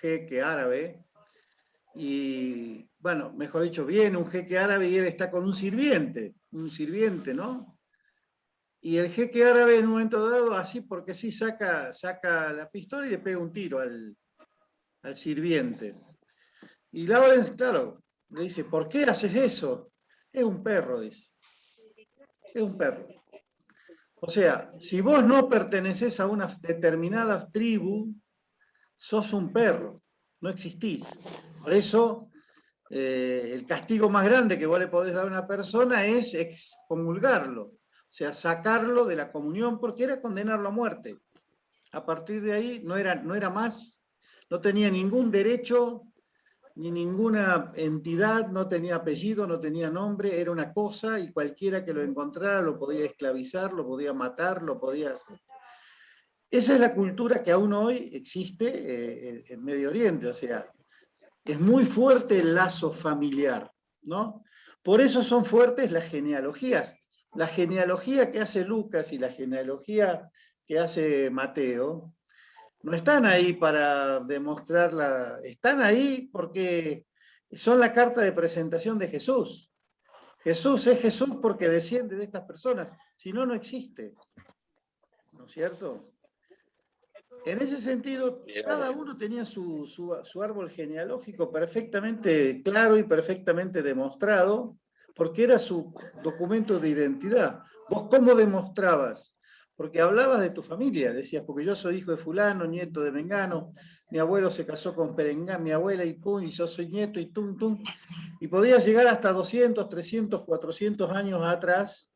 jeque árabe, y bueno, mejor dicho, viene un jeque árabe y él está con un sirviente, ¿no? Y el jeque árabe en un momento dado, así porque sí, saca la pistola y le pega un tiro al sirviente. Y Lawrence, claro, le dice, ¿por qué haces eso? Es un perro, dice. Es un perro. O sea, si vos no perteneces a una determinada tribu, sos un perro, no existís. Por eso, el castigo más grande que vos le podés dar a una persona es excomulgarlo. O sea, sacarlo de la comunión porque era condenarlo a muerte. A partir de ahí no era más, no tenía ningún derecho, ni ninguna entidad, no tenía apellido, no tenía nombre, era una cosa y cualquiera que lo encontrara lo podía esclavizar, lo podía matar, lo podía hacer. Esa es la cultura que aún hoy existe en Medio Oriente, o sea, es muy fuerte el lazo familiar, ¿no? Por eso son fuertes las genealogías. La genealogía que hace Lucas y la genealogía que hace Mateo no están ahí para demostrarla, están ahí porque son la carta de presentación de Jesús. Jesús es Jesús porque desciende de estas personas, si no, no existe. ¿No es cierto? En ese sentido, cada uno tenía su árbol genealógico perfectamente claro y perfectamente demostrado, porque era su documento de identidad. ¿Vos cómo demostrabas? Porque hablabas de tu familia, decías, porque yo soy hijo de fulano, nieto de Mengano, mi abuelo se casó con Perengán, mi abuela y pum, y yo soy nieto y tum, tum. Y podías llegar hasta 200, 300, 400 años atrás,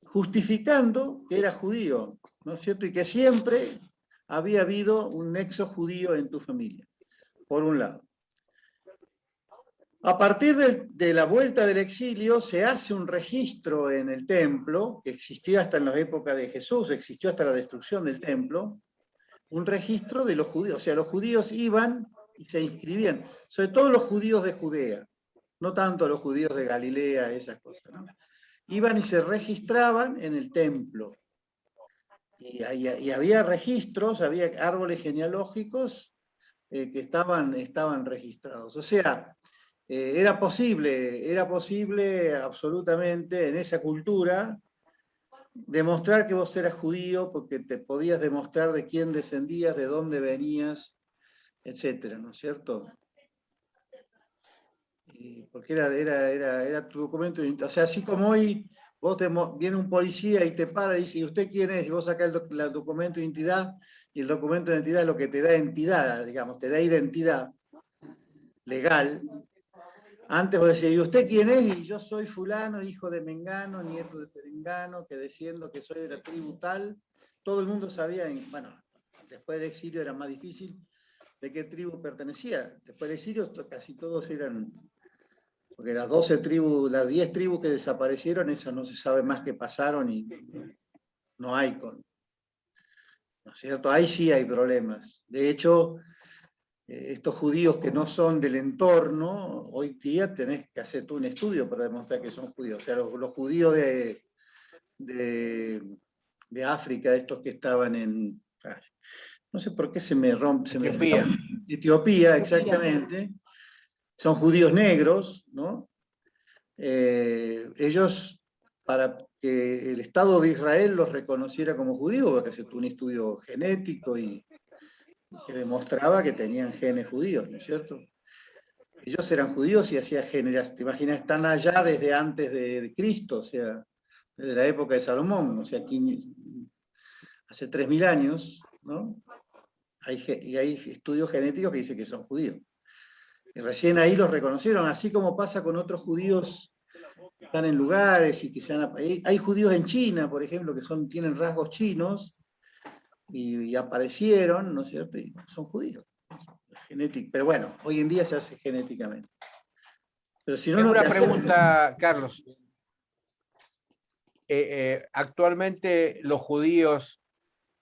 justificando que era judío, ¿no es cierto? Y que siempre había habido un nexo judío en tu familia, por un lado. A partir de la vuelta del exilio se hace un registro en el templo, que existió hasta en la época de Jesús, existió hasta la destrucción del templo, un registro de los judíos, o sea, los judíos iban y se inscribían, sobre todo los judíos de Judea, no tanto los judíos de Galilea, esas cosas, ¿no? Iban y se registraban en el templo. Y había registros, había árboles genealógicos que estaban registrados. O sea, era posible absolutamente en esa cultura demostrar que vos eras judío porque te podías demostrar de quién descendías, de dónde venías, etcétera, ¿no es cierto? Porque era tu documento, o sea, así como hoy viene un policía y te para y dice, ¿y usted quién es? Y vos sacás el documento de identidad, y el documento de identidad es lo que te da entidad, digamos, te da identidad legal. Antes vos decías, ¿y usted quién es? Y yo soy fulano, hijo de Mengano, nieto de Perengano, que desciendo, que soy de la tribu tal. Todo el mundo sabía, bueno, después del exilio era más difícil de qué tribu pertenecía. Después del exilio casi todos eran, porque las 12 tribus, las 10 tribus que desaparecieron, esas no se sabe más qué pasaron y no hay ¿no es cierto? Ahí sí hay problemas. De hecho, estos judíos que no son del entorno, hoy día tenés que hacer tú un estudio para demostrar que son judíos. O sea, los judíos de África, estos que estaban en... No sé por qué se me rompe... Etiopía. Etiopía, exactamente. Son judíos negros, ¿no? Ellos, para que el Estado de Israel los reconociera como judíos, porque se tuvo un estudio genético y que demostraba que tenían genes judíos, ¿no es cierto? Ellos eran judíos y hacían genes, te imaginas, están allá desde antes de Cristo, o sea, desde la época de Salomón, o sea, aquí, hace 3000 años, ¿no? Y hay estudios genéticos que dicen que son judíos. Y recién ahí los reconocieron, así como pasa con otros judíos que están en lugares y que hay judíos en China, por ejemplo, que tienen rasgos chinos y aparecieron, ¿no es cierto? Y son judíos. Pero bueno, hoy en día se hace genéticamente. Pero si no, Tengo no una te pregunta, Carlos. actualmente los judíos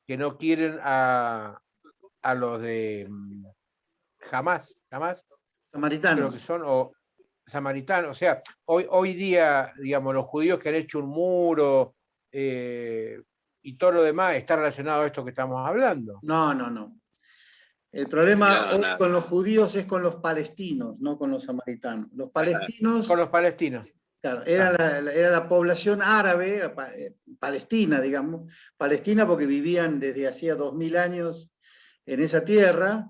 que no quieren a los de Hamas, creo que Samaritanos. son, o samaritanos, o sea, hoy día, digamos, los judíos que han hecho un muro y todo lo demás está relacionado a esto que estamos hablando. No, no, no. El problema No, hoy nada. con los judíos es con los palestinos, no con los samaritanos. Los palestinos, Con los palestinos. claro, era la población árabe, palestina, digamos, palestina porque vivían desde hacía 2000 años en esa tierra,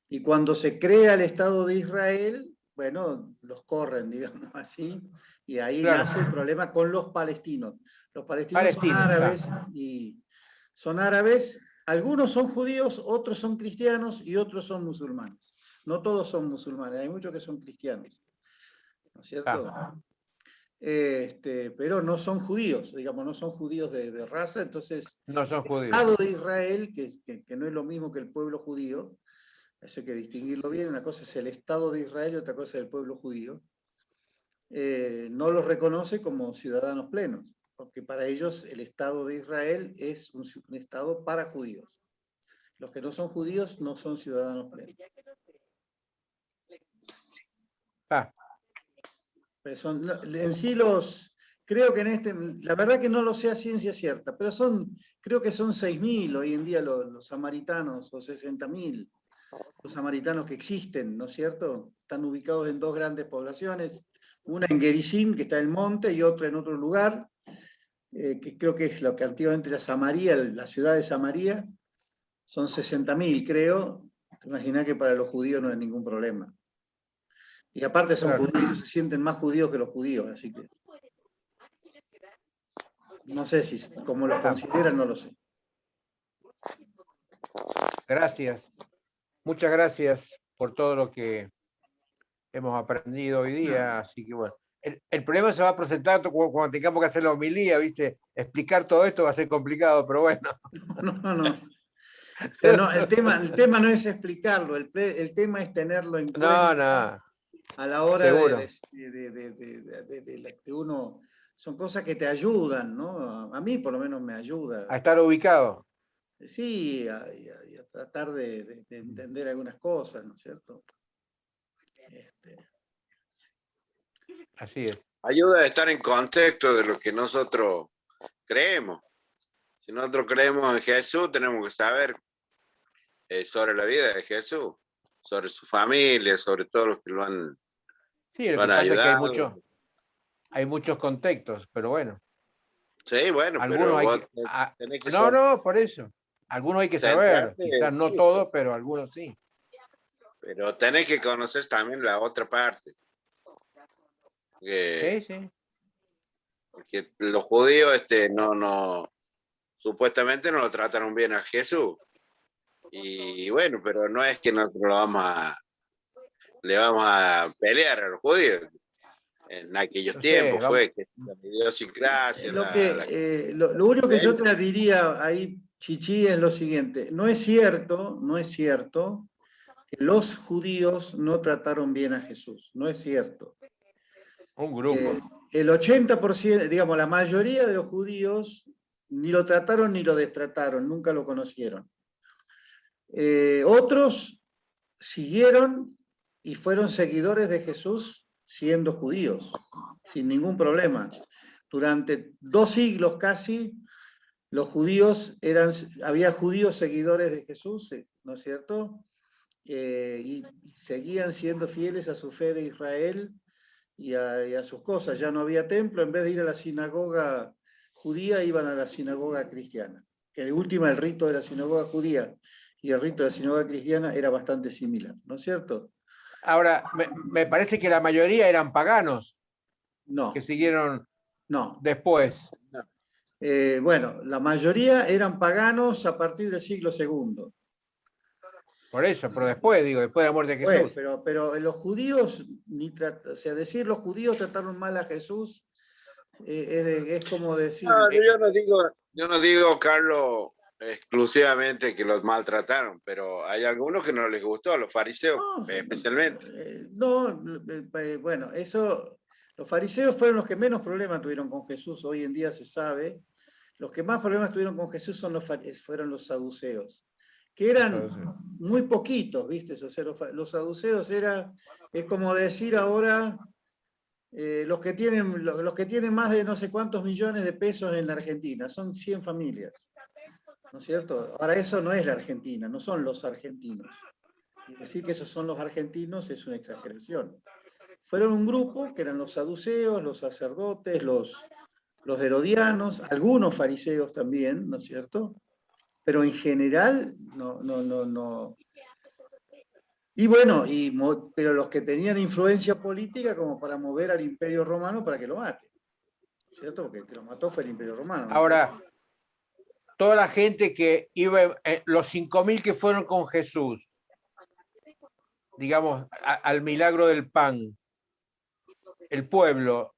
y cuando se crea el Estado de Israel, bueno, los corren, digamos así, y ahí Claro. nace el problema con los palestinos. Los palestinos Palestinos, son árabes, y son árabes, algunos son judíos, otros son cristianos y otros son musulmanes. No todos son musulmanes, hay muchos que son cristianos, ¿no es cierto? Pero no son judíos, digamos, no son judíos de raza, entonces No son el judíos. Estado de Israel, que no es lo mismo que el pueblo judío, eso hay que distinguirlo bien, una cosa es el Estado de Israel y otra cosa es el pueblo judío, no los reconoce como ciudadanos plenos, porque para ellos el Estado de Israel es un Estado para judíos. Los que no son judíos no son ciudadanos plenos. Pero en sí creo que la verdad que no lo sé a ciencia cierta, pero creo que son 6.000 hoy en día los samaritanos, o 60.000, los samaritanos que existen, ¿no es cierto? Están ubicados en dos grandes poblaciones, una en Gerizim, que está en el monte, y otra en otro lugar, que creo que es lo que antiguamente era Samaria, la ciudad de Samaria, son 60.000, creo. Imaginá que para los judíos no es ningún problema. Y aparte son Claro. judíos, se sienten más judíos que los judíos, así que no sé si como los consideran, no lo sé. Gracias. Muchas gracias por todo lo que hemos aprendido hoy día. Así que bueno, el problema se va a presentar cuando tengamos que hacer la homilía, ¿viste? Explicar todo esto va a ser complicado, pero bueno. No. O sea, no, el tema no es explicarlo, el tema es tenerlo en cuenta No. a la hora Seguro. de uno. Son cosas que te ayudan, ¿no? A mí por lo menos me ayuda. A estar ubicado. Sí, y a tratar de entender algunas cosas, ¿no es cierto? Así es. Ayuda a estar en contexto de lo que nosotros creemos. Si nosotros creemos en Jesús, tenemos que saber sobre la vida de Jesús, sobre su familia, sobre todo los que lo han, Sí, lo lo que han pasa es que ayudado. hay muchos contextos, pero bueno. Sí, bueno, Algunos pero hay vos que, tenés que no, por eso. Algunos hay que saber, centrarte quizás en no Cristo, todos, pero algunos sí. pero tenés que conocer también la otra parte. Sí. Porque los judíos supuestamente no lo trataron bien a Jesús. Y bueno, pero no es que nosotros le vamos a pelear a los judíos. En aquellos No sé, tiempos vamos. fue que la idiosincrasia, Lo único que yo te diría ahí, Chichi, es lo siguiente. No es cierto que los judíos no trataron bien a Jesús. No es cierto. Un grupo. El 80%, digamos, la mayoría de los judíos ni lo trataron ni lo destrataron, nunca lo conocieron. Otros siguieron y fueron seguidores de Jesús siendo judíos, sin ningún problema. Durante 2 siglos casi, había judíos seguidores de Jesús, ¿no es cierto? Y seguían siendo fieles a su fe de Israel y a sus cosas. Ya no había templo, en vez de ir a la sinagoga judía, iban a la sinagoga cristiana. Que de última el rito de la sinagoga judía y el rito de la sinagoga cristiana era bastante similar, ¿no es cierto? Ahora, me parece que la mayoría eran paganos No, que siguieron no. después. Bueno, la mayoría eran paganos a partir del siglo II. Por eso, pero después de la muerte de Jesús. Pero los judíos, o sea, decir los judíos trataron mal a Jesús es como decir... No, yo no digo, Carlos, exclusivamente que los maltrataron, pero hay algunos que no les gustó, a los fariseos especialmente. Bueno, eso, Los fariseos fueron los que menos problemas tuvieron con Jesús, hoy en día se sabe. Los que más problemas tuvieron con Jesús fueron los saduceos, que eran muy poquitos, ¿viste? O sea, los saduceos es como decir ahora los que tienen más de no sé cuántos millones de pesos en la Argentina, son 100 familias, ¿no es cierto? Ahora eso no es la Argentina, no son los argentinos. Decir que esos son los argentinos es una exageración. Fueron un grupo que eran los saduceos, los sacerdotes, los herodianos, algunos fariseos también, ¿no es cierto? Pero en general, no. Y bueno, pero los que tenían influencia política como para mover al Imperio Romano para que lo mate, ¿cierto? Porque el que lo mató fue el Imperio Romano. Ahora, toda la gente que iba, los 5.000 que fueron con Jesús, digamos, al milagro del pan, el pueblo,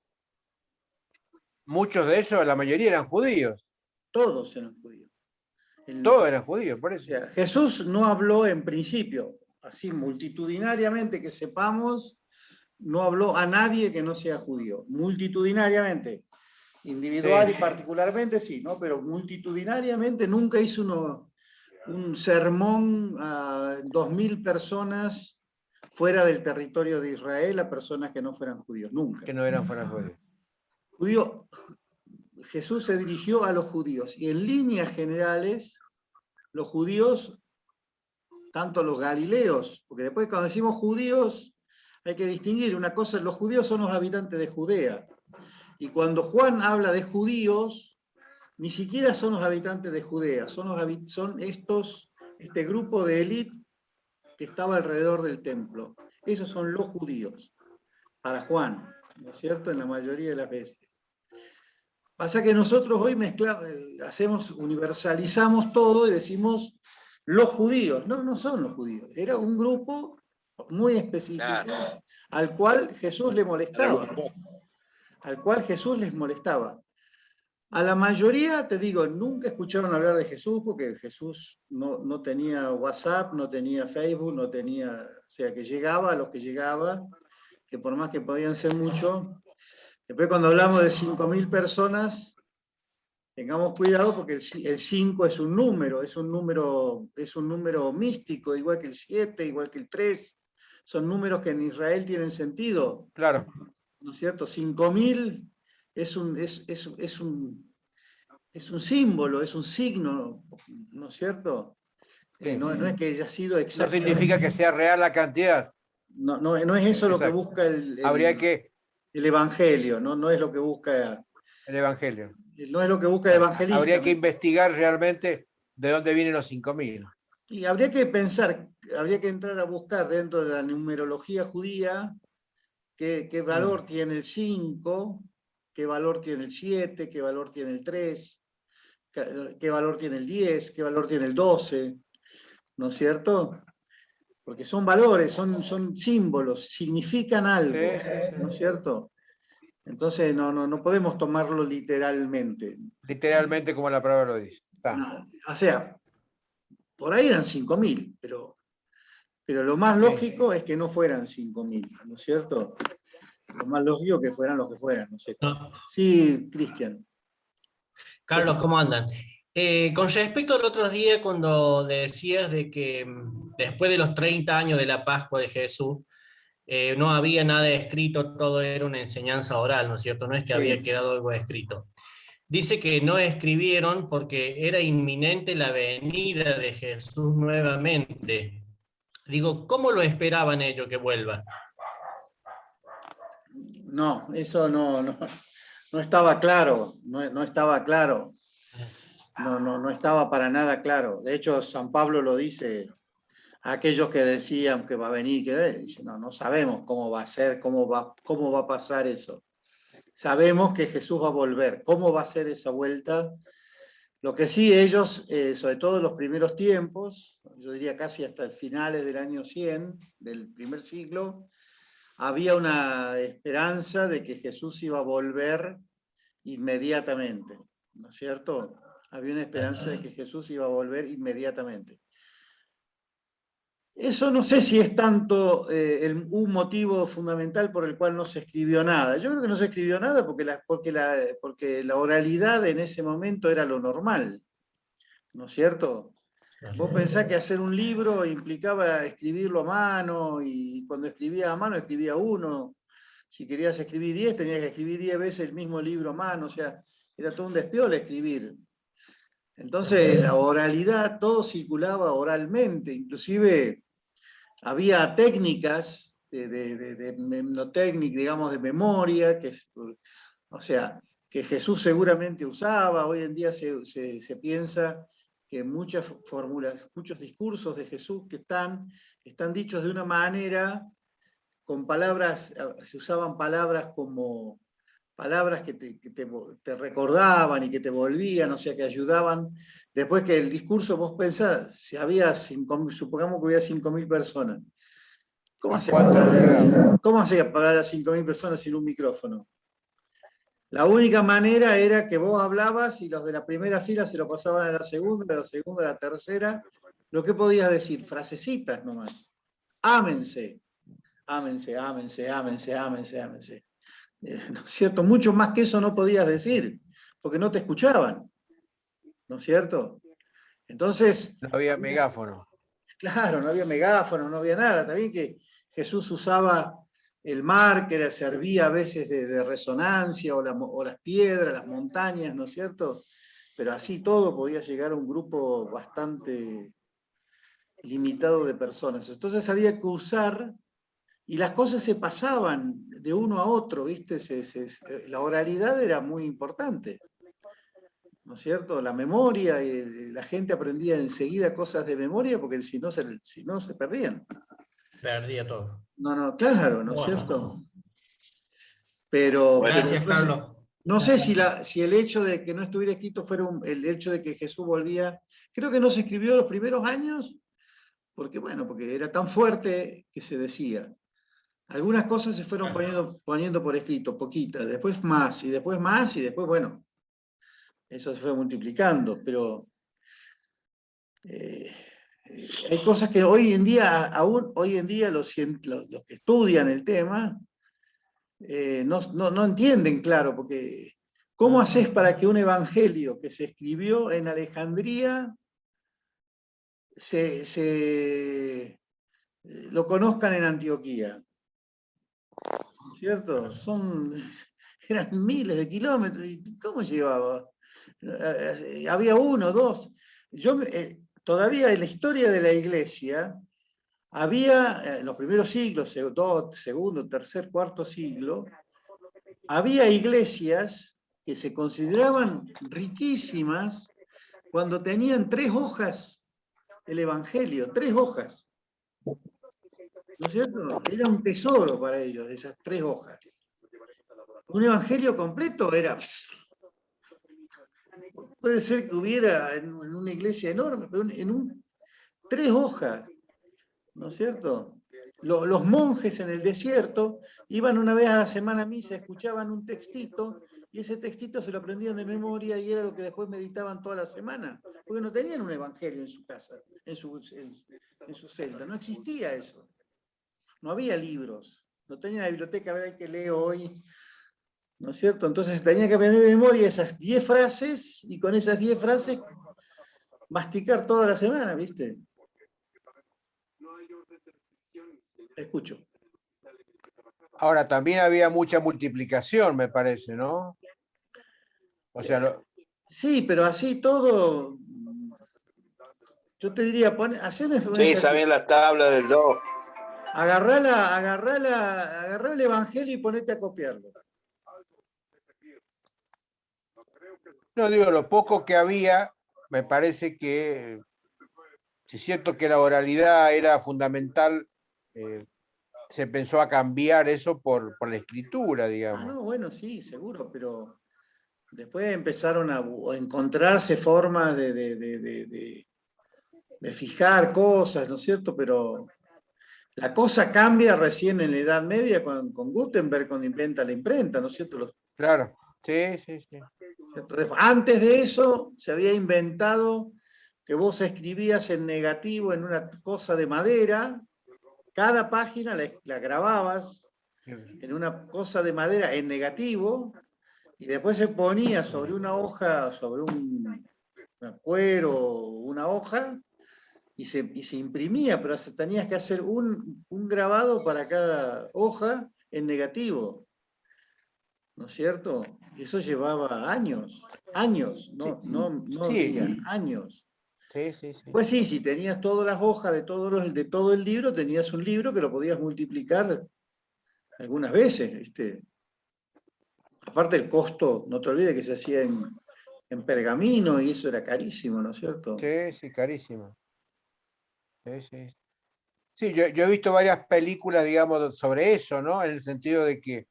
muchos de esos, la mayoría eran judíos. Todos eran judíos. Todos eran judíos, por eso. O sea, Jesús no habló en principio, así multitudinariamente que sepamos, no habló a nadie que no sea judío. Multitudinariamente. Individual y particularmente sí, ¿no? Pero multitudinariamente nunca hizo un sermón a 2.000 personas fuera del territorio de Israel, a personas que no fueran judíos, nunca. Que no eran fuera judíos. Jesús se dirigió a los judíos y en líneas generales los judíos, tanto los galileos, porque después cuando decimos judíos hay que distinguir una cosa, los judíos son los habitantes de Judea. Y cuando Juan habla de judíos, ni siquiera son los habitantes de Judea, son este grupo de élite que estaba alrededor del templo. Esos son los judíos, para Juan, ¿no es cierto? En la mayoría de las veces. Pasa que nosotros hoy universalizamos todo y decimos los judíos. No, no son los judíos. Era un grupo muy específico al cual Jesús le molestaba. A la mayoría, te digo, nunca escucharon hablar de Jesús porque Jesús no tenía WhatsApp, no tenía Facebook, o sea, que llegaba a los que llegaba, que por más que podían ser muchos. Después cuando hablamos de 5.000 personas, tengamos cuidado porque el 5 es un número místico, igual que el 7, igual que el 3. Son números que en Israel tienen sentido. Claro. ¿No es cierto? 5.000 es un símbolo, es un signo, ¿no es cierto? No es que haya sido exacto. No significa que sea real la cantidad. No es eso lo que busca el Evangelio, no es lo que busca el Evangelio. No es lo que busca el evangelista. Habría que investigar realmente de dónde vienen los 5.000. Y habría que pensar, habría que entrar a buscar dentro de la numerología judía qué valor tiene el 5, qué valor tiene el 7, qué valor tiene el 3, qué valor tiene el 10, qué valor tiene el 12, ¿no es cierto? Porque son valores, son símbolos, significan algo, ¿no es cierto? Entonces no podemos tomarlo literalmente. Literalmente como la palabra lo dice. No, o sea, por ahí eran 5.000, pero lo más lógico es que no fueran 5.000, ¿no es cierto? Lo más lógico que fueran los que fueran, no sé. Sí, Cristian. Carlos, ¿cómo andan? Con respecto al otro día, cuando decías de que después de los 30 años de la Pascua de Jesús, no había nada escrito, todo era una enseñanza oral, ¿no es cierto? No es que había quedado algo escrito. Dice que no escribieron porque era inminente la venida de Jesús nuevamente. Digo, ¿cómo lo esperaban ellos que vuelva? No, eso no estaba claro, no estaba claro. No estaba para nada claro. De hecho, San Pablo lo dice a aquellos que decían que va a venir, dice, no sabemos cómo va a ser, cómo va a pasar eso. Sabemos que Jesús va a volver. ¿Cómo va a ser esa vuelta? Lo que sí ellos, sobre todo en los primeros tiempos, yo diría casi hasta el finales del año 100, del primer siglo, había una esperanza de que Jesús iba a volver inmediatamente, ¿no es cierto? Había una esperanza de que Jesús iba a volver inmediatamente. Eso no sé si es tanto un motivo fundamental por el cual no se escribió nada. Yo creo que no se escribió nada porque la oralidad en ese momento era lo normal, ¿no es cierto? Vos pensás que hacer un libro implicaba escribirlo a mano, y cuando escribía a mano escribía uno. Si querías escribir 10, tenías que escribir 10 veces el mismo libro a mano, o sea, era todo un despiole escribir. Entonces, la oralidad, todo circulaba oralmente, inclusive había técnicas de mnemotécnica, digamos, de memoria, o sea, que Jesús seguramente usaba. Hoy en día se piensa que muchas fórmulas, muchos discursos de Jesús que están dichos de una manera, con palabras, se usaban palabras como palabras que te recordaban y que te volvían, o sea, que ayudaban. Después que el discurso, vos pensás, si había 5.000, supongamos que había 5.000 personas, ¿cómo hacía para hablar a 5.000 personas sin un micrófono? La única manera era que vos hablabas y los de la primera fila se lo pasaban a la segunda, de la segunda a la tercera. Lo que podías decir, frasecitas nomás. Ámense, ámense, ámense, ámense, ámense, ámense. ¿No es cierto? Mucho más que eso no podías decir, porque no te escuchaban, ¿no es cierto? Entonces... No había megáfono. Claro, no había megáfono, no había nada. También que Jesús usaba el mar, que servía a veces de resonancia, o las piedras, las montañas, ¿no es cierto? Pero así todo podía llegar a un grupo bastante limitado de personas. Entonces había que usar, y las cosas se pasaban de uno a otro, ¿viste? La oralidad era muy importante, ¿no es cierto? La memoria, la gente aprendía enseguida cosas de memoria, porque si no se perdían. Perdía todo. No, claro, ¿no es Bueno. cierto? Pero Gracias, Carlos. no sé si el hecho de que no estuviera escrito fuera el hecho de que Jesús volvía. Creo que no se escribió los primeros años, porque era tan fuerte que se decía. Algunas cosas se fueron poniendo por escrito, poquitas, después más, y después más, y después, bueno, eso se fue multiplicando, pero hay cosas que hoy en día los que estudian el tema no entienden, claro, porque ¿cómo haces para que un evangelio que se escribió en Alejandría lo conozcan en Antioquía? ¿No es cierto? Eran miles de kilómetros, ¿y cómo llevaba? Había uno, dos. Todavía en la historia de la iglesia, había, en los primeros siglos, segundo, tercer, cuarto siglo, había iglesias que se consideraban riquísimas cuando tenían 3 hojas el Evangelio, 3 hojas. ¿No es cierto? Era un tesoro para ellos, esas 3 hojas. Un Evangelio completo era... Puede ser que hubiera en una iglesia enorme, pero 3 hojas, ¿no es cierto? Los monjes en el desierto iban una vez a la semana a misa, escuchaban un textito, y ese textito se lo aprendían de memoria y era lo que después meditaban toda la semana, porque no tenían un evangelio en su casa, en su celda, no existía eso. No había libros, no tenía la biblioteca, a ver, hay que leer hoy, ¿no es cierto? Entonces tenía que aprender de memoria esas 10 frases, y con esas 10 frases masticar toda la semana, ¿viste? Escucho. Ahora, también había mucha multiplicación, me parece, ¿no? O sea, sí, pero así todo, yo te diría, hacerme... Sí, sabían las tablas del 2. Agarrá el Evangelio y ponete a copiarlo. no digo, lo poco que había, me parece que, si es cierto que la oralidad era fundamental, se pensó a cambiar eso por la escritura, digamos. No, bueno, sí, seguro, pero después empezaron a encontrarse formas de fijar cosas, ¿no es cierto? Pero la cosa cambia recién en la Edad Media con Gutenberg, cuando inventa la imprenta, ¿no es cierto? Claro, sí. ¿Cierto? Antes de eso se había inventado que vos escribías en negativo en una cosa de madera, cada página la grababas en una cosa de madera en negativo, y después se ponía sobre una hoja, sobre un cuero, una hoja, y se imprimía, pero tenías que hacer un grabado para cada hoja en negativo, ¿no es cierto? Y eso llevaba años, no Sí. días, años. Sí, sí, sí. Pues sí, si tenías todas las hojas de todo el libro, tenías un libro que lo podías multiplicar algunas veces, ¿viste? Aparte el costo, no te olvides que se hacía en pergamino y eso era carísimo, ¿no es cierto? Sí, sí, carísimo. Sí, sí. Sí, yo he visto varias películas, digamos, sobre eso, ¿no? En el sentido de que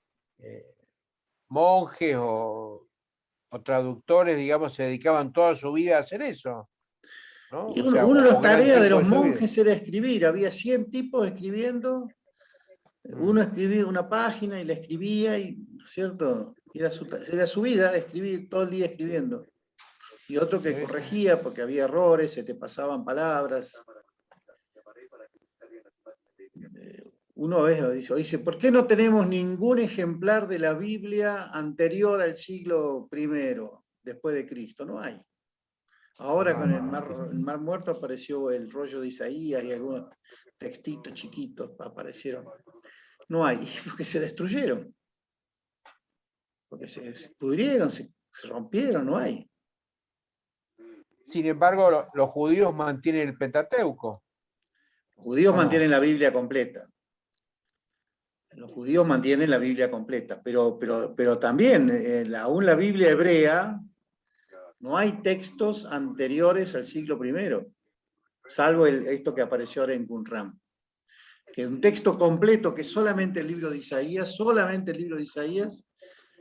monjes o traductores, digamos, se dedicaban toda su vida a hacer eso, ¿no? Y O sea, una de las o gran tareas de tiempo los de su vida. monjes era escribir, había 100 tipos escribiendo, uno escribía una página y la escribía, y, ¿no es cierto? Era su vida, escribir todo el día escribiendo. Y otro que Sí, sí. corregía porque había errores, se te pasaban palabras. Uno dice, ¿por qué no tenemos ningún ejemplar de la Biblia anterior al siglo I después de Cristo? No hay. Ahora con el Mar Muerto apareció el rollo de Isaías y algunos textitos chiquitos aparecieron. No hay, porque se destruyeron. Porque se pudrieron, se rompieron, no hay. Sin embargo, los judíos mantienen el Pentateuco. Los judíos ¿O no? mantienen la Biblia completa. Los judíos mantienen la Biblia completa, pero también, aún la Biblia hebrea, no hay textos anteriores al siglo I, salvo esto que apareció ahora en Qumran, que es un texto completo, que es solamente el libro de Isaías,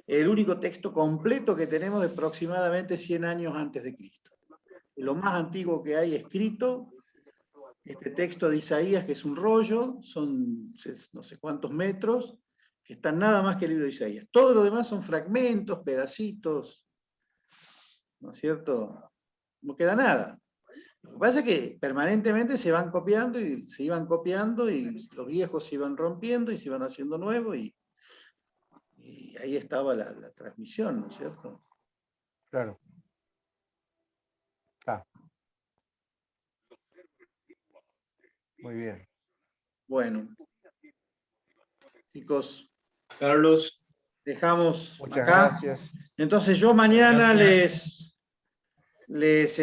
el único texto completo que tenemos de aproximadamente 100 años antes de Cristo. Lo más antiguo que hay escrito, este texto de Isaías, que es un rollo, son no sé cuántos metros, que están nada más que el libro de Isaías. Todo lo demás son fragmentos, pedacitos, ¿no es cierto? No queda nada. Lo que pasa es que permanentemente se van copiando y se iban copiando y los viejos se iban rompiendo y se iban haciendo nuevos y ahí estaba la transmisión, ¿no es cierto? Claro. Ah. Muy bien. Bueno, chicos, Carlos. dejamos Muchas acá. gracias. Entonces yo mañana Gracias. les